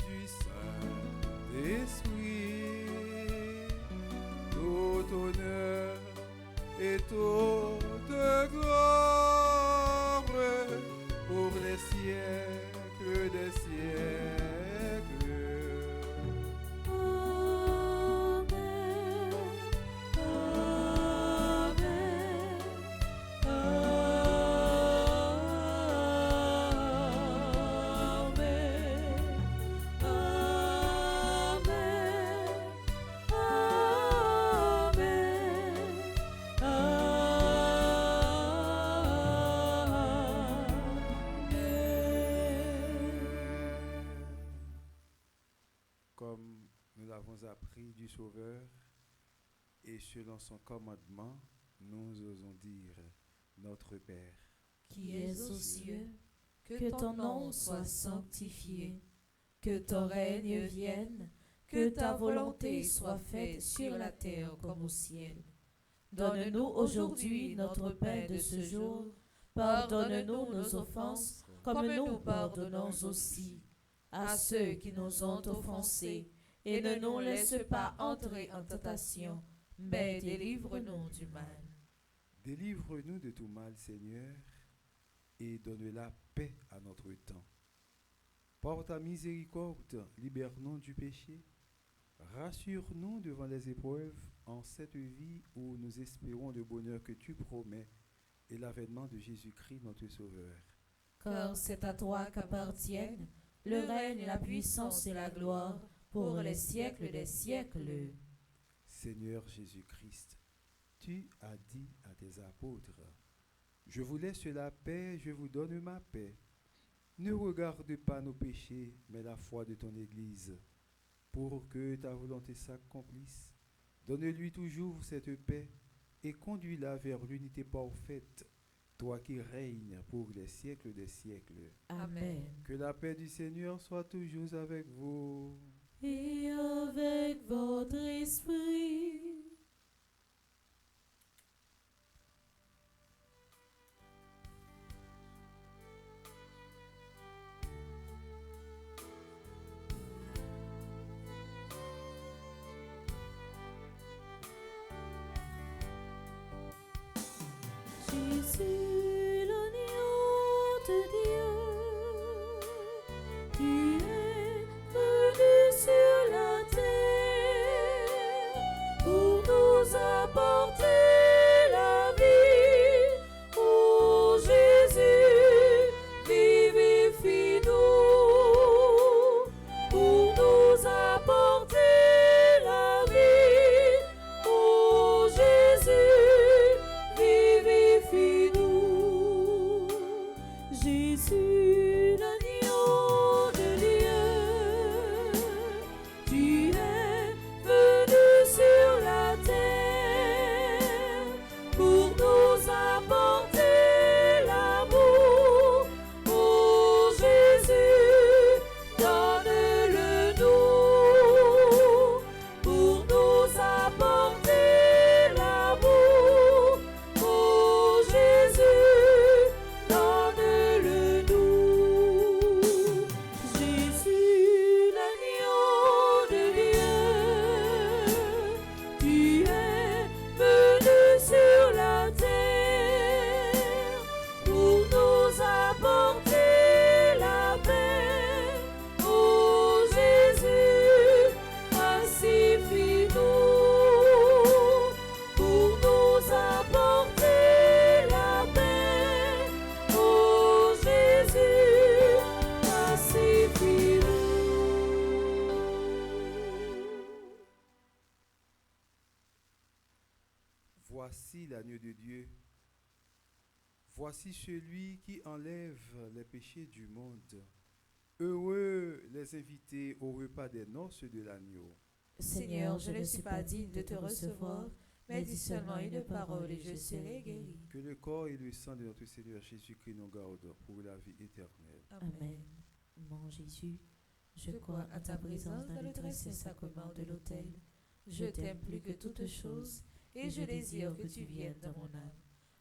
du Saint-Esprit, tout honneur et toute gloire pour les siècles des siècles. Comme nous l'avons appris du Sauveur, et selon son commandement, nous osons dire, Notre Père, qui es aux cieux, que ton nom soit sanctifié, que ton règne vienne, que ta volonté soit faite sur la terre comme au ciel. Donne-nous aujourd'hui notre pain de ce jour, pardonne-nous nos offenses, comme nous pardonnons aussi à ceux qui nous ont offensés, et ne nous laisse pas entrer en tentation, mais délivre-nous du mal. Délivre-nous de tout mal, Seigneur, et donne la paix à notre temps. Par ta miséricorde, libère-nous du péché. Rassure-nous devant les épreuves en cette vie où nous espérons le bonheur que tu promets et l'avènement de Jésus-Christ, notre Sauveur. Car c'est à toi qu'appartiennent le règne, la puissance et la gloire pour les siècles des siècles. Seigneur Jésus-Christ, tu as dit à tes apôtres, « Je vous laisse la paix, je vous donne ma paix. Ne regarde pas nos péchés, mais la foi de ton Église. Pour que ta volonté s'accomplisse, donne-lui toujours cette paix et conduis-la vers l'unité parfaite, toi qui règnes pour les siècles des siècles. Amen. Que la paix du Seigneur soit toujours avec vous. Et avec votre esprit. Jésus, l'agneau de Dieu, tu es voici l'agneau de Dieu. Voici celui qui enlève les péchés du monde. Heureux les invités au repas des noces de l'agneau. Seigneur, je ne suis pas digne de te recevoir, mais dis seulement une parole et je serai guéri. Que le corps et le sang de notre Seigneur Jésus-Christ nous gardent pour la vie éternelle. Amen. Mon Jésus, Je crois à ta présence dans le très saint sacrement de l'autel. Je t'aime plus que toute chose et je désire que tu viennes dans mon âme.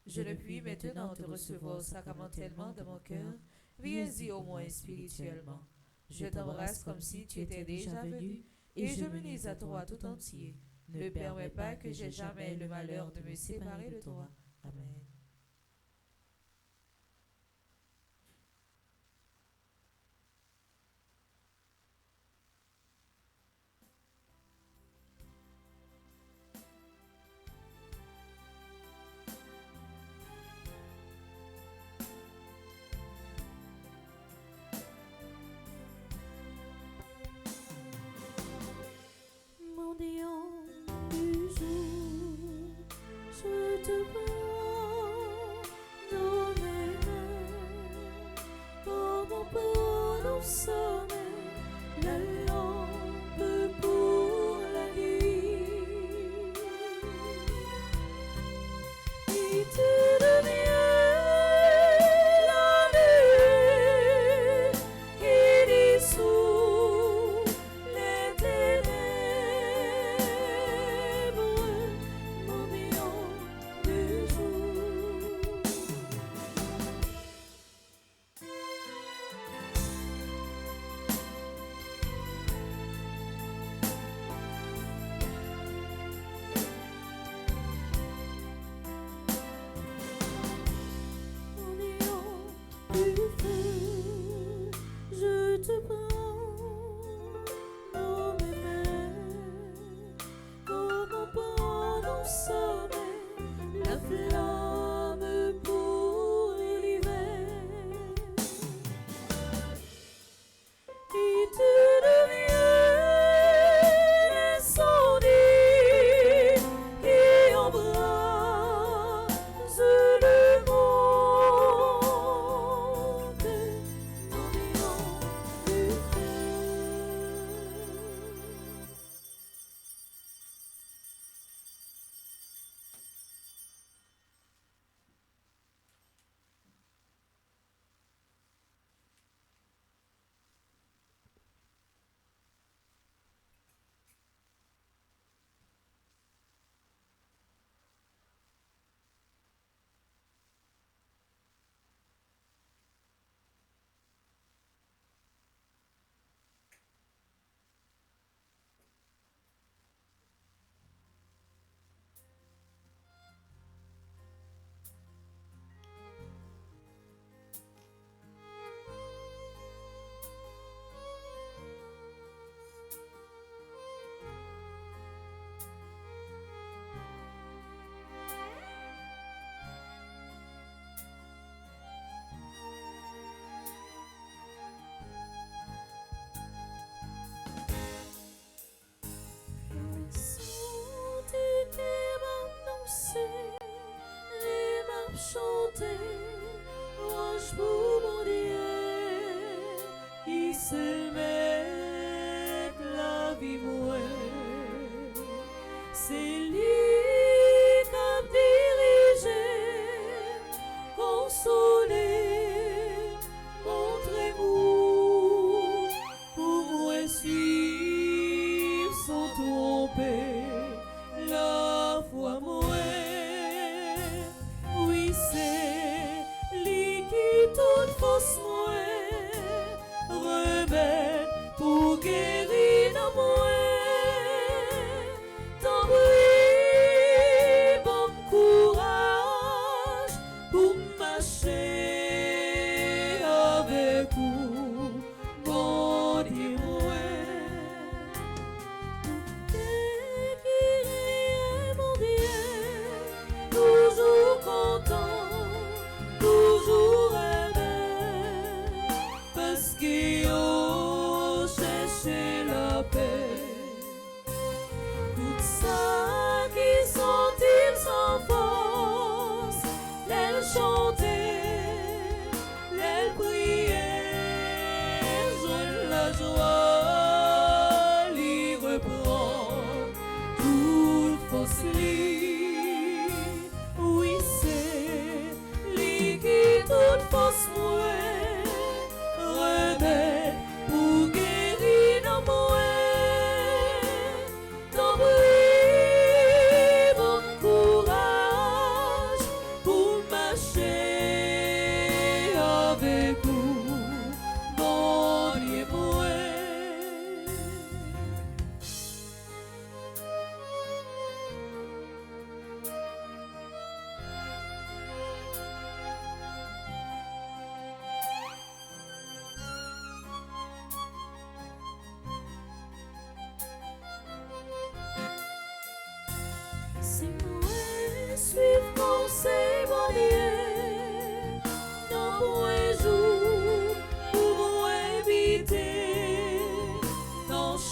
Je ne puis maintenant te recevoir sacramentellement dans mon cœur, viens-y au moins spirituellement. Je t'embrasse comme si tu étais déjà venu et je me lis à toi tout entier. Ne permets pas que j'aie jamais le malheur de me séparer de toi. Amen. mendiant du jour, je te prends dans mes mains, comme on peut au sommet, la lampe pour la nuit. Et tu deviens la nuit qui dissout les ténèbres, mendiant du jour. Mendiant du feu, je te prends dans mes mains, comme on prend au sommet la flamme pour l'hiver. Et tu deviens l'incendie qui embrase le monde, mendiant du feu. Senti qui m'annonçait, les m'ont chanté, roche pour mon Dieu, qui se met la vie mouée. C'est lui qui a dirigé, consolé, montrez-vous, pour moi suivre sans tromper la foi mouée. Oui, c'est lui qui toute force mouée, remède pour guérir dans moi. Tant pis, bon courage pour marcher avec vous, mon Dieu. Mon Dieu, toujours content, toujours aimé, parce qu'il a cherché la paix. Tout ça qui sont-ils sans foi,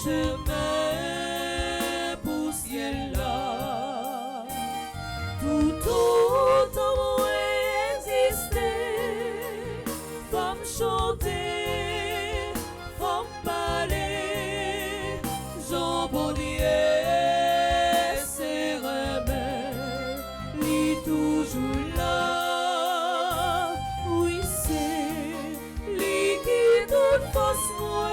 chemin pour ciel là. Tout autant moi exister, femme chanter, femme parler, Jean Bonnier, c'est remède, lui toujours là. Oui, c'est lui qui toute force moi,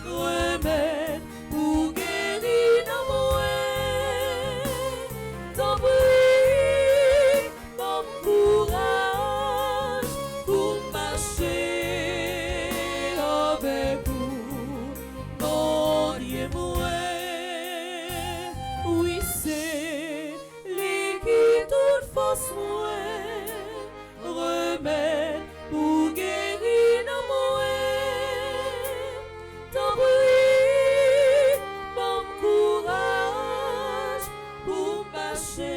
remède pour guérir dans moi. T'en prie, mon courage pour marcher avec vous, mon Dieu moi. Oui, c'est lui qui toute force moi, remède pour guérir dans moi. T'en prie, bon courage pour marcher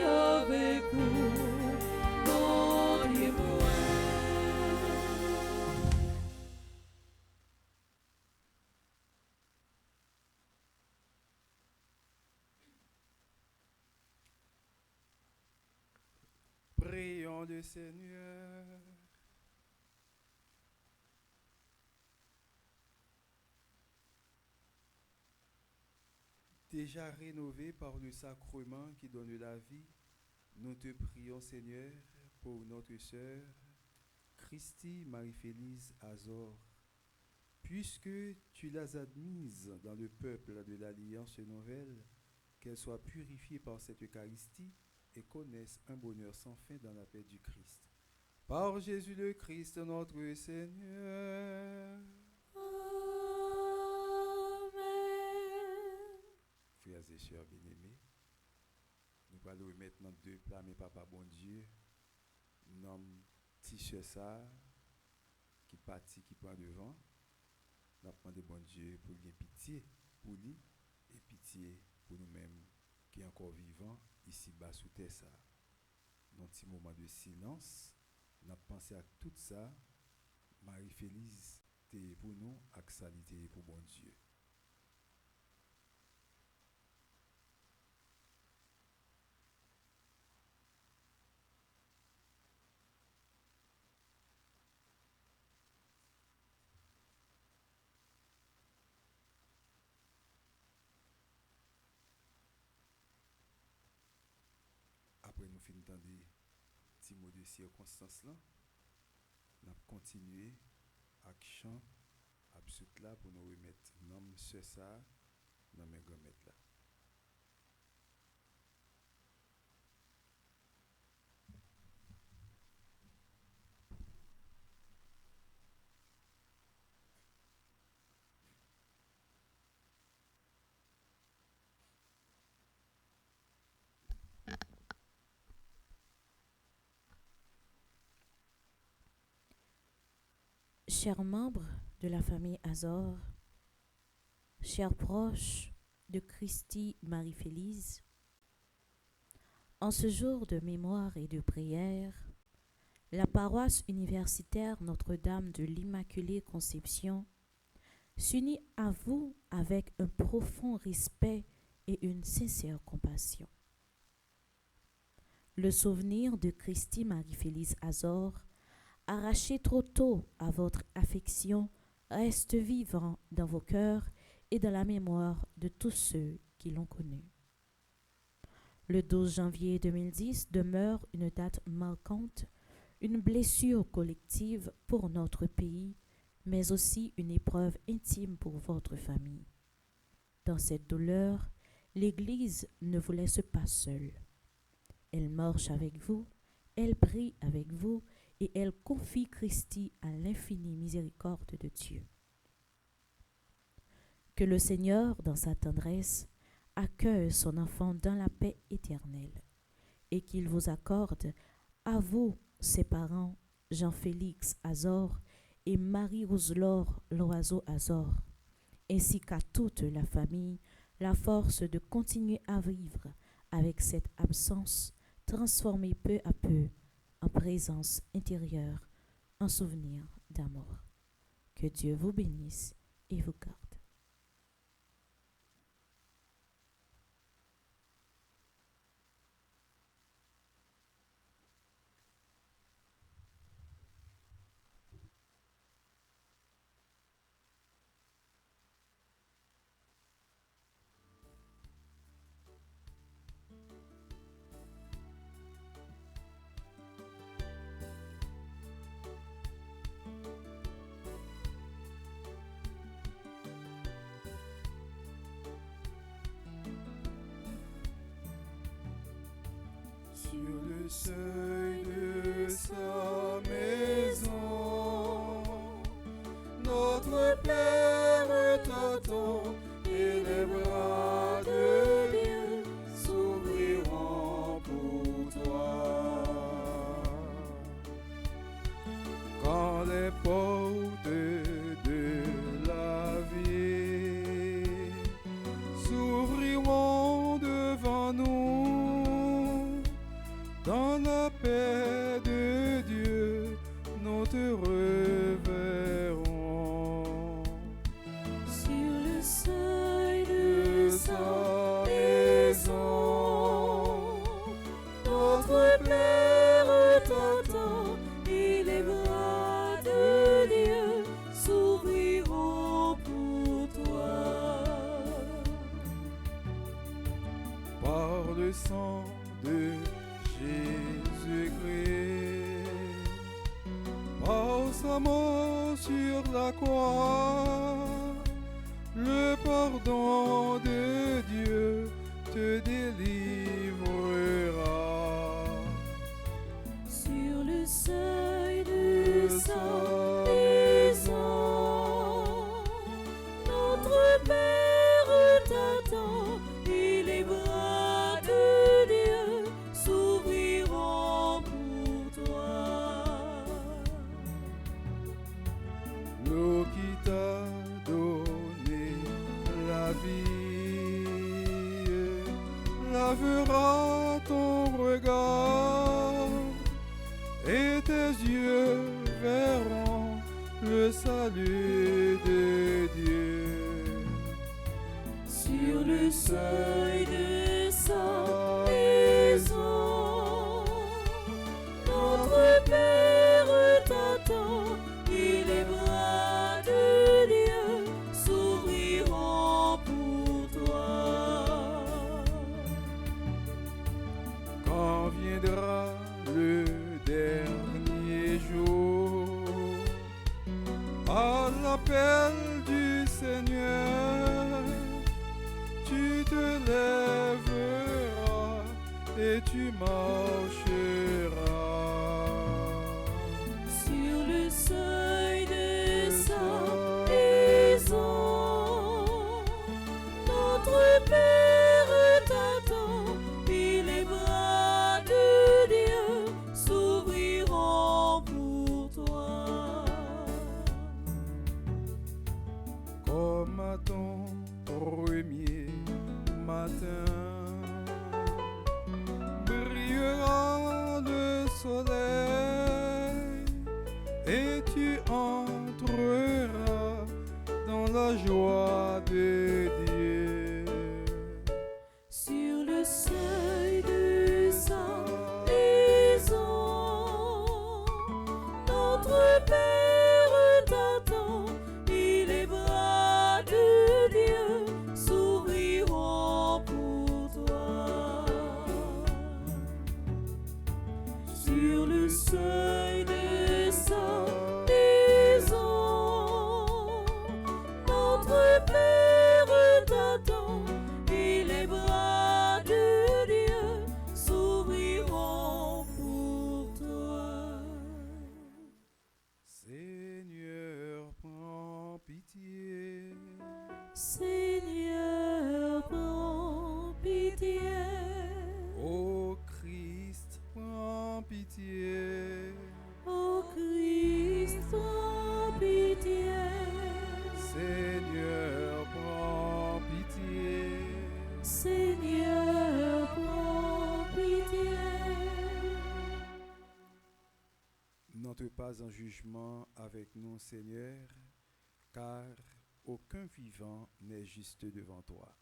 avec vous, mon Dieu moi. Prions le Seigneur. Déjà rénové par le sacrement qui donne la vie, nous te prions Seigneur pour notre sœur Christy Marie-Félise Azor. Puisque tu l'as admise dans le peuple de l'Alliance nouvelle, qu'elle soit purifiée par cette Eucharistie et connaisse un bonheur sans fin dans la paix du Christ. Par Jésus le Christ notre Seigneur. Frères et sœurs bien-aimés, nous allons remettre notre deux plats, mais papa bon Dieu, nomme Tiche ça, qui partit, qui prend devant. Nous demandons bon Dieu pour lui pitié pour lui et pitié pour nous-mêmes qui sont encore vivants ici bas sous terre ça. Dans un petit moment de silence, nous avons pensé à tout ça. Marie-Félise, t'es pour nous, axalité pour bon Dieu. Après nous finissons d'entendre petits mots de circonstance là, nous avons continué avec chant absolu là pour nous remettre nom ce ça dans mes gommettes là. Chers membres de la famille Azor, chers proches de Christy Marie-Félise, en ce jour de mémoire et de prière, la paroisse universitaire Notre-Dame de l'Immaculée Conception s'unit à vous avec un profond respect et une sincère compassion. Le souvenir de Christy Marie-Félise Azor, arraché trop tôt à votre affection, reste vivant dans vos cœurs et dans la mémoire de tous ceux qui l'ont connue. Le 12 janvier 2010 demeure une date marquante, une blessure collective pour notre pays, mais aussi une épreuve intime pour votre famille. Dans cette douleur, l'Église ne vous laisse pas seule. Elle marche avec vous, elle prie avec vous, et elle confie Christy à l'infinie miséricorde de Dieu. Que le Seigneur, dans sa tendresse, accueille son enfant dans la paix éternelle et qu'il vous accorde, à vous, ses parents, Jean-Félix Azor et Marie-Roselore Loiseau Azor, ainsi qu'à toute la famille, la force de continuer à vivre avec cette absence transformée peu à peu en présence intérieure, en souvenir d'amour. Que Dieu vous bénisse et vous garde. Sur le seuil de sa maison, notre Père t'attend et les bras de Dieu s'ouvriront pour toi. Quand les portes de la vie s'ouvriront devant nous, dans la paix de Dieu, nous te reverrons. Sur le seuil de sa maison, notre Père t'attend et les bras de Dieu s'ouvriront pour toi. par le sang de Jésus-Christ, par sa mort sur la croix, le pardon de Dieu te délivrera. Sur le seuil de sa maison, notre Père t'attend et les bras de Dieu s'ouvriront pour toi. L'eau qui t'a donné la vie lavera ton regard et tes yeux verront le salut de Dieu. Sur le seuil de sa maison, notre Père t'attend et les bras de Dieu s'ouvriront pour toi. Quand viendra le dernier jour, à l'appel du Seigneur, tu te lèveras et tu marcheras. Sur le seuil de sa maison, notre Père t'attend et les bras de Dieu s'ouvriront pour toi. Comme à ton premier matin, brillera le soleil et tu entreras dans la joie de Dieu. Sur le seuil de sa maison, notre Père t'attend et les bras de Dieu s'ouvriront pour toi. Sur le seuil de sa maison, notre Père t'attend et les bras de Dieu s'ouvriront pour toi. Seigneur, prends pitié. Seigneur, prends pitié. Ô Christ, prends pitié. Ô Christ, prends pitié. Seigneur, prends pitié. Seigneur, prends pitié. N'entre pas en jugement avec nous, Seigneur, car aucun vivant n'est juste devant toi.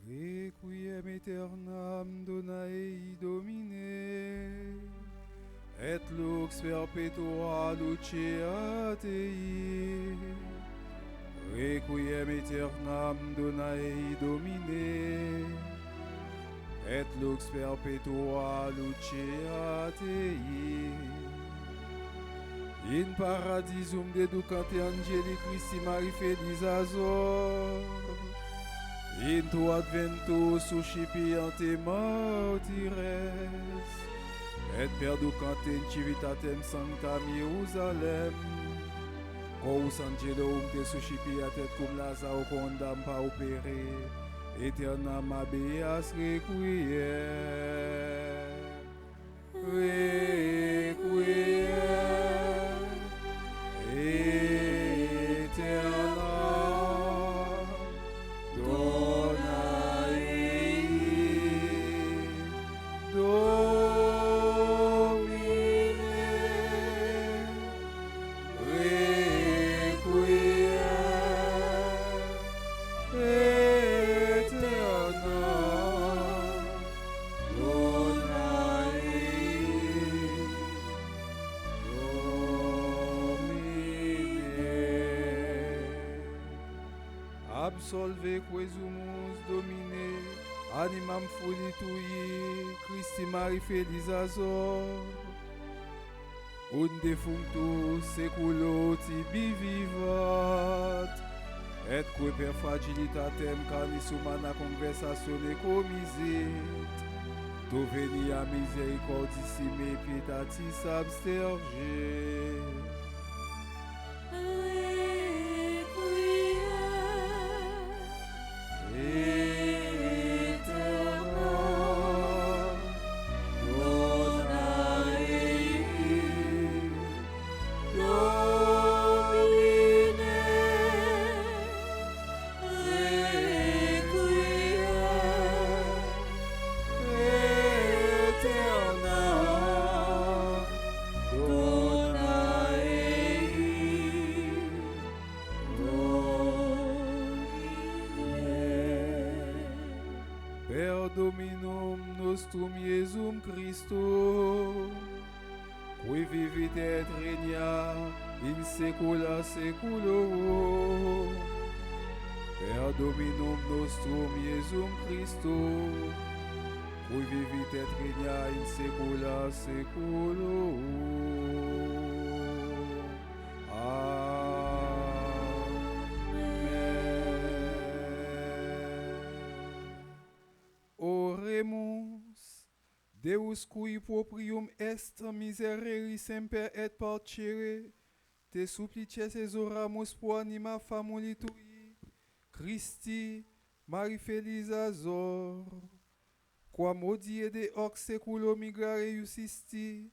Requiem aeternam donaei Domine, et lux perpetua luceat ei. Requiem aeternam donaei Domine, et lux perpetua luceat ei. In paradisum deducante angeli Christi Maria Feliz Azor, in tu adventus suscipiante martires, et perducante in civitatem sanctam Jerusalem, quos angelorum te suscipiat et cum Lazaro condam paupere, aeternam habeas requiem. Requiem aeternam donaei Domine. Requiem aeternam Absolve quesumus Domine, animam fulitui, Christi Maria Feliz Azor, un defunctus seculo tibi vivat, et que per fragilitatem carnis humana conversatione commisit, tu veni a misericordissime pietatis absterge. Per Dominum nostrum Iesum Christum, qui vivit et regna in saecula saeculorum. Per Dominum nostrum Iesum Christum, qui vivit et regna in saecula saeculorum. Oremus, Deus cui proprium est miserere semper et parcere, te supplices exoramus pro anima famuli tui, Christi, Maria Feliz Azor, quam odie de hoc seculo migrare iusisti,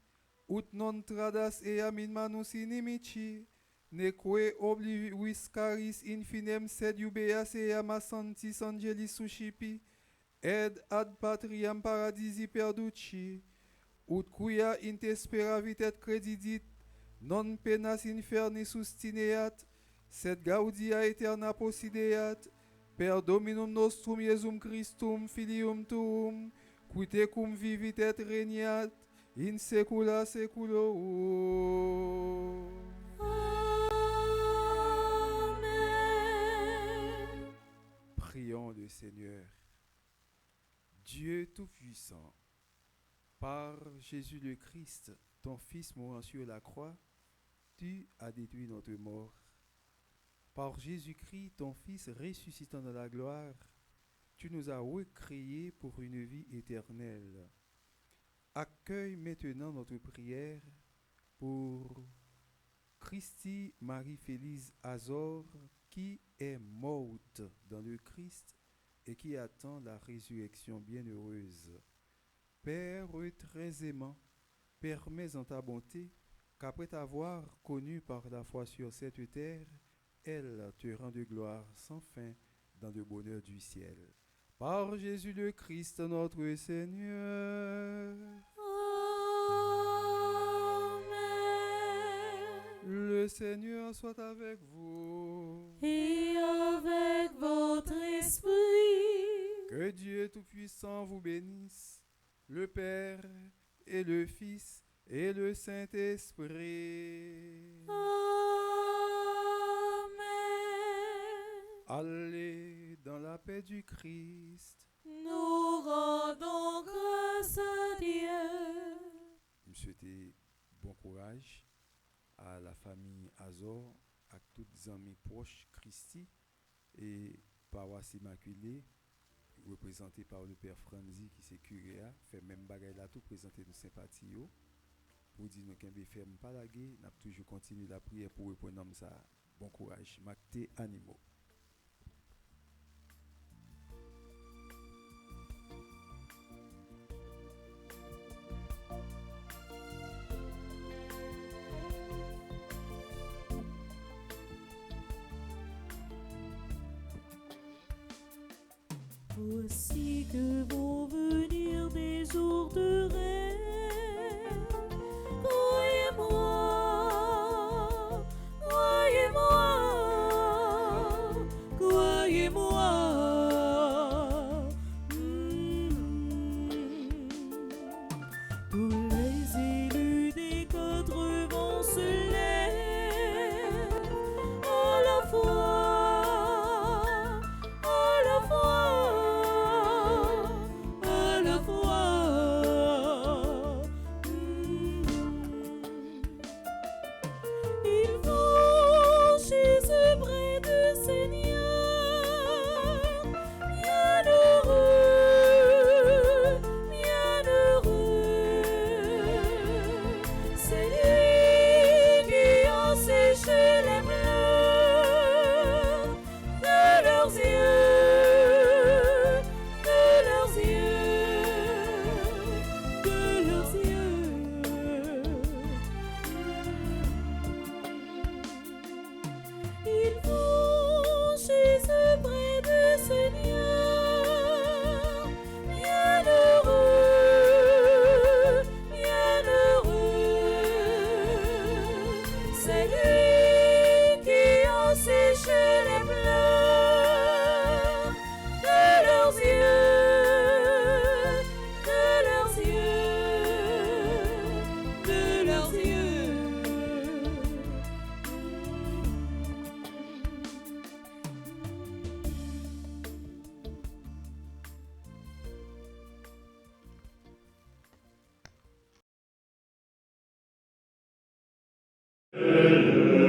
ut non tradas eam in manus inimici, neque oblivis caris infinem sed iubeas eam a sanctis angelis suscipi, ed ad patriam paradisi perduci, ut quia int speravit et credidit, non penas inferni sustineat, sed gaudia aeterna possideat, per Dominum nostrum Iesum Christum, Filium tuum, qui tecum vivit et regnat in saecula saeculorum. Amen. Prions le Seigneur. Dieu Tout-Puissant, par Jésus le Christ, ton Fils mourant sur la croix, tu as détruit notre mort. Par Jésus-Christ, ton Fils ressuscitant dans la gloire, tu nous as recréés pour une vie éternelle. Accueille maintenant notre prière pour Christi Marie Feliz Azor, qui est morte dans le Christ et qui attend la résurrection bienheureuse. Père très aimant, permets en ta bonté qu'après t'avoir connu par la foi sur cette terre, elle te rende gloire sans fin dans le bonheur du ciel. Par Jésus le Christ notre Seigneur. Amen. Seigneur soit avec vous. Et avec votre esprit. Que Dieu Tout-Puissant vous bénisse, le Père et le Fils et le Saint-Esprit. Amen. Allez dans la paix du Christ. Nous rendons grâce à Dieu. Je me souhaite bon courage à la famille Azor, à tous les amis proches Christi et paroisse immaculée, représenté par le Père Franzi qui c'est curé, fait même bagaille là tout présenter nos sympathies pour dire nous qu'un ferme pas la guerre, n'a toujours continué la prière pour répondre ça. Bon courage, Macté Animaux. Voici que vont venir des jours de rêve. Croyez-moi, croyez-moi, croyez-moi. Tous les élus des quatre vents se lèvent à la fois.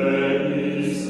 Ellenis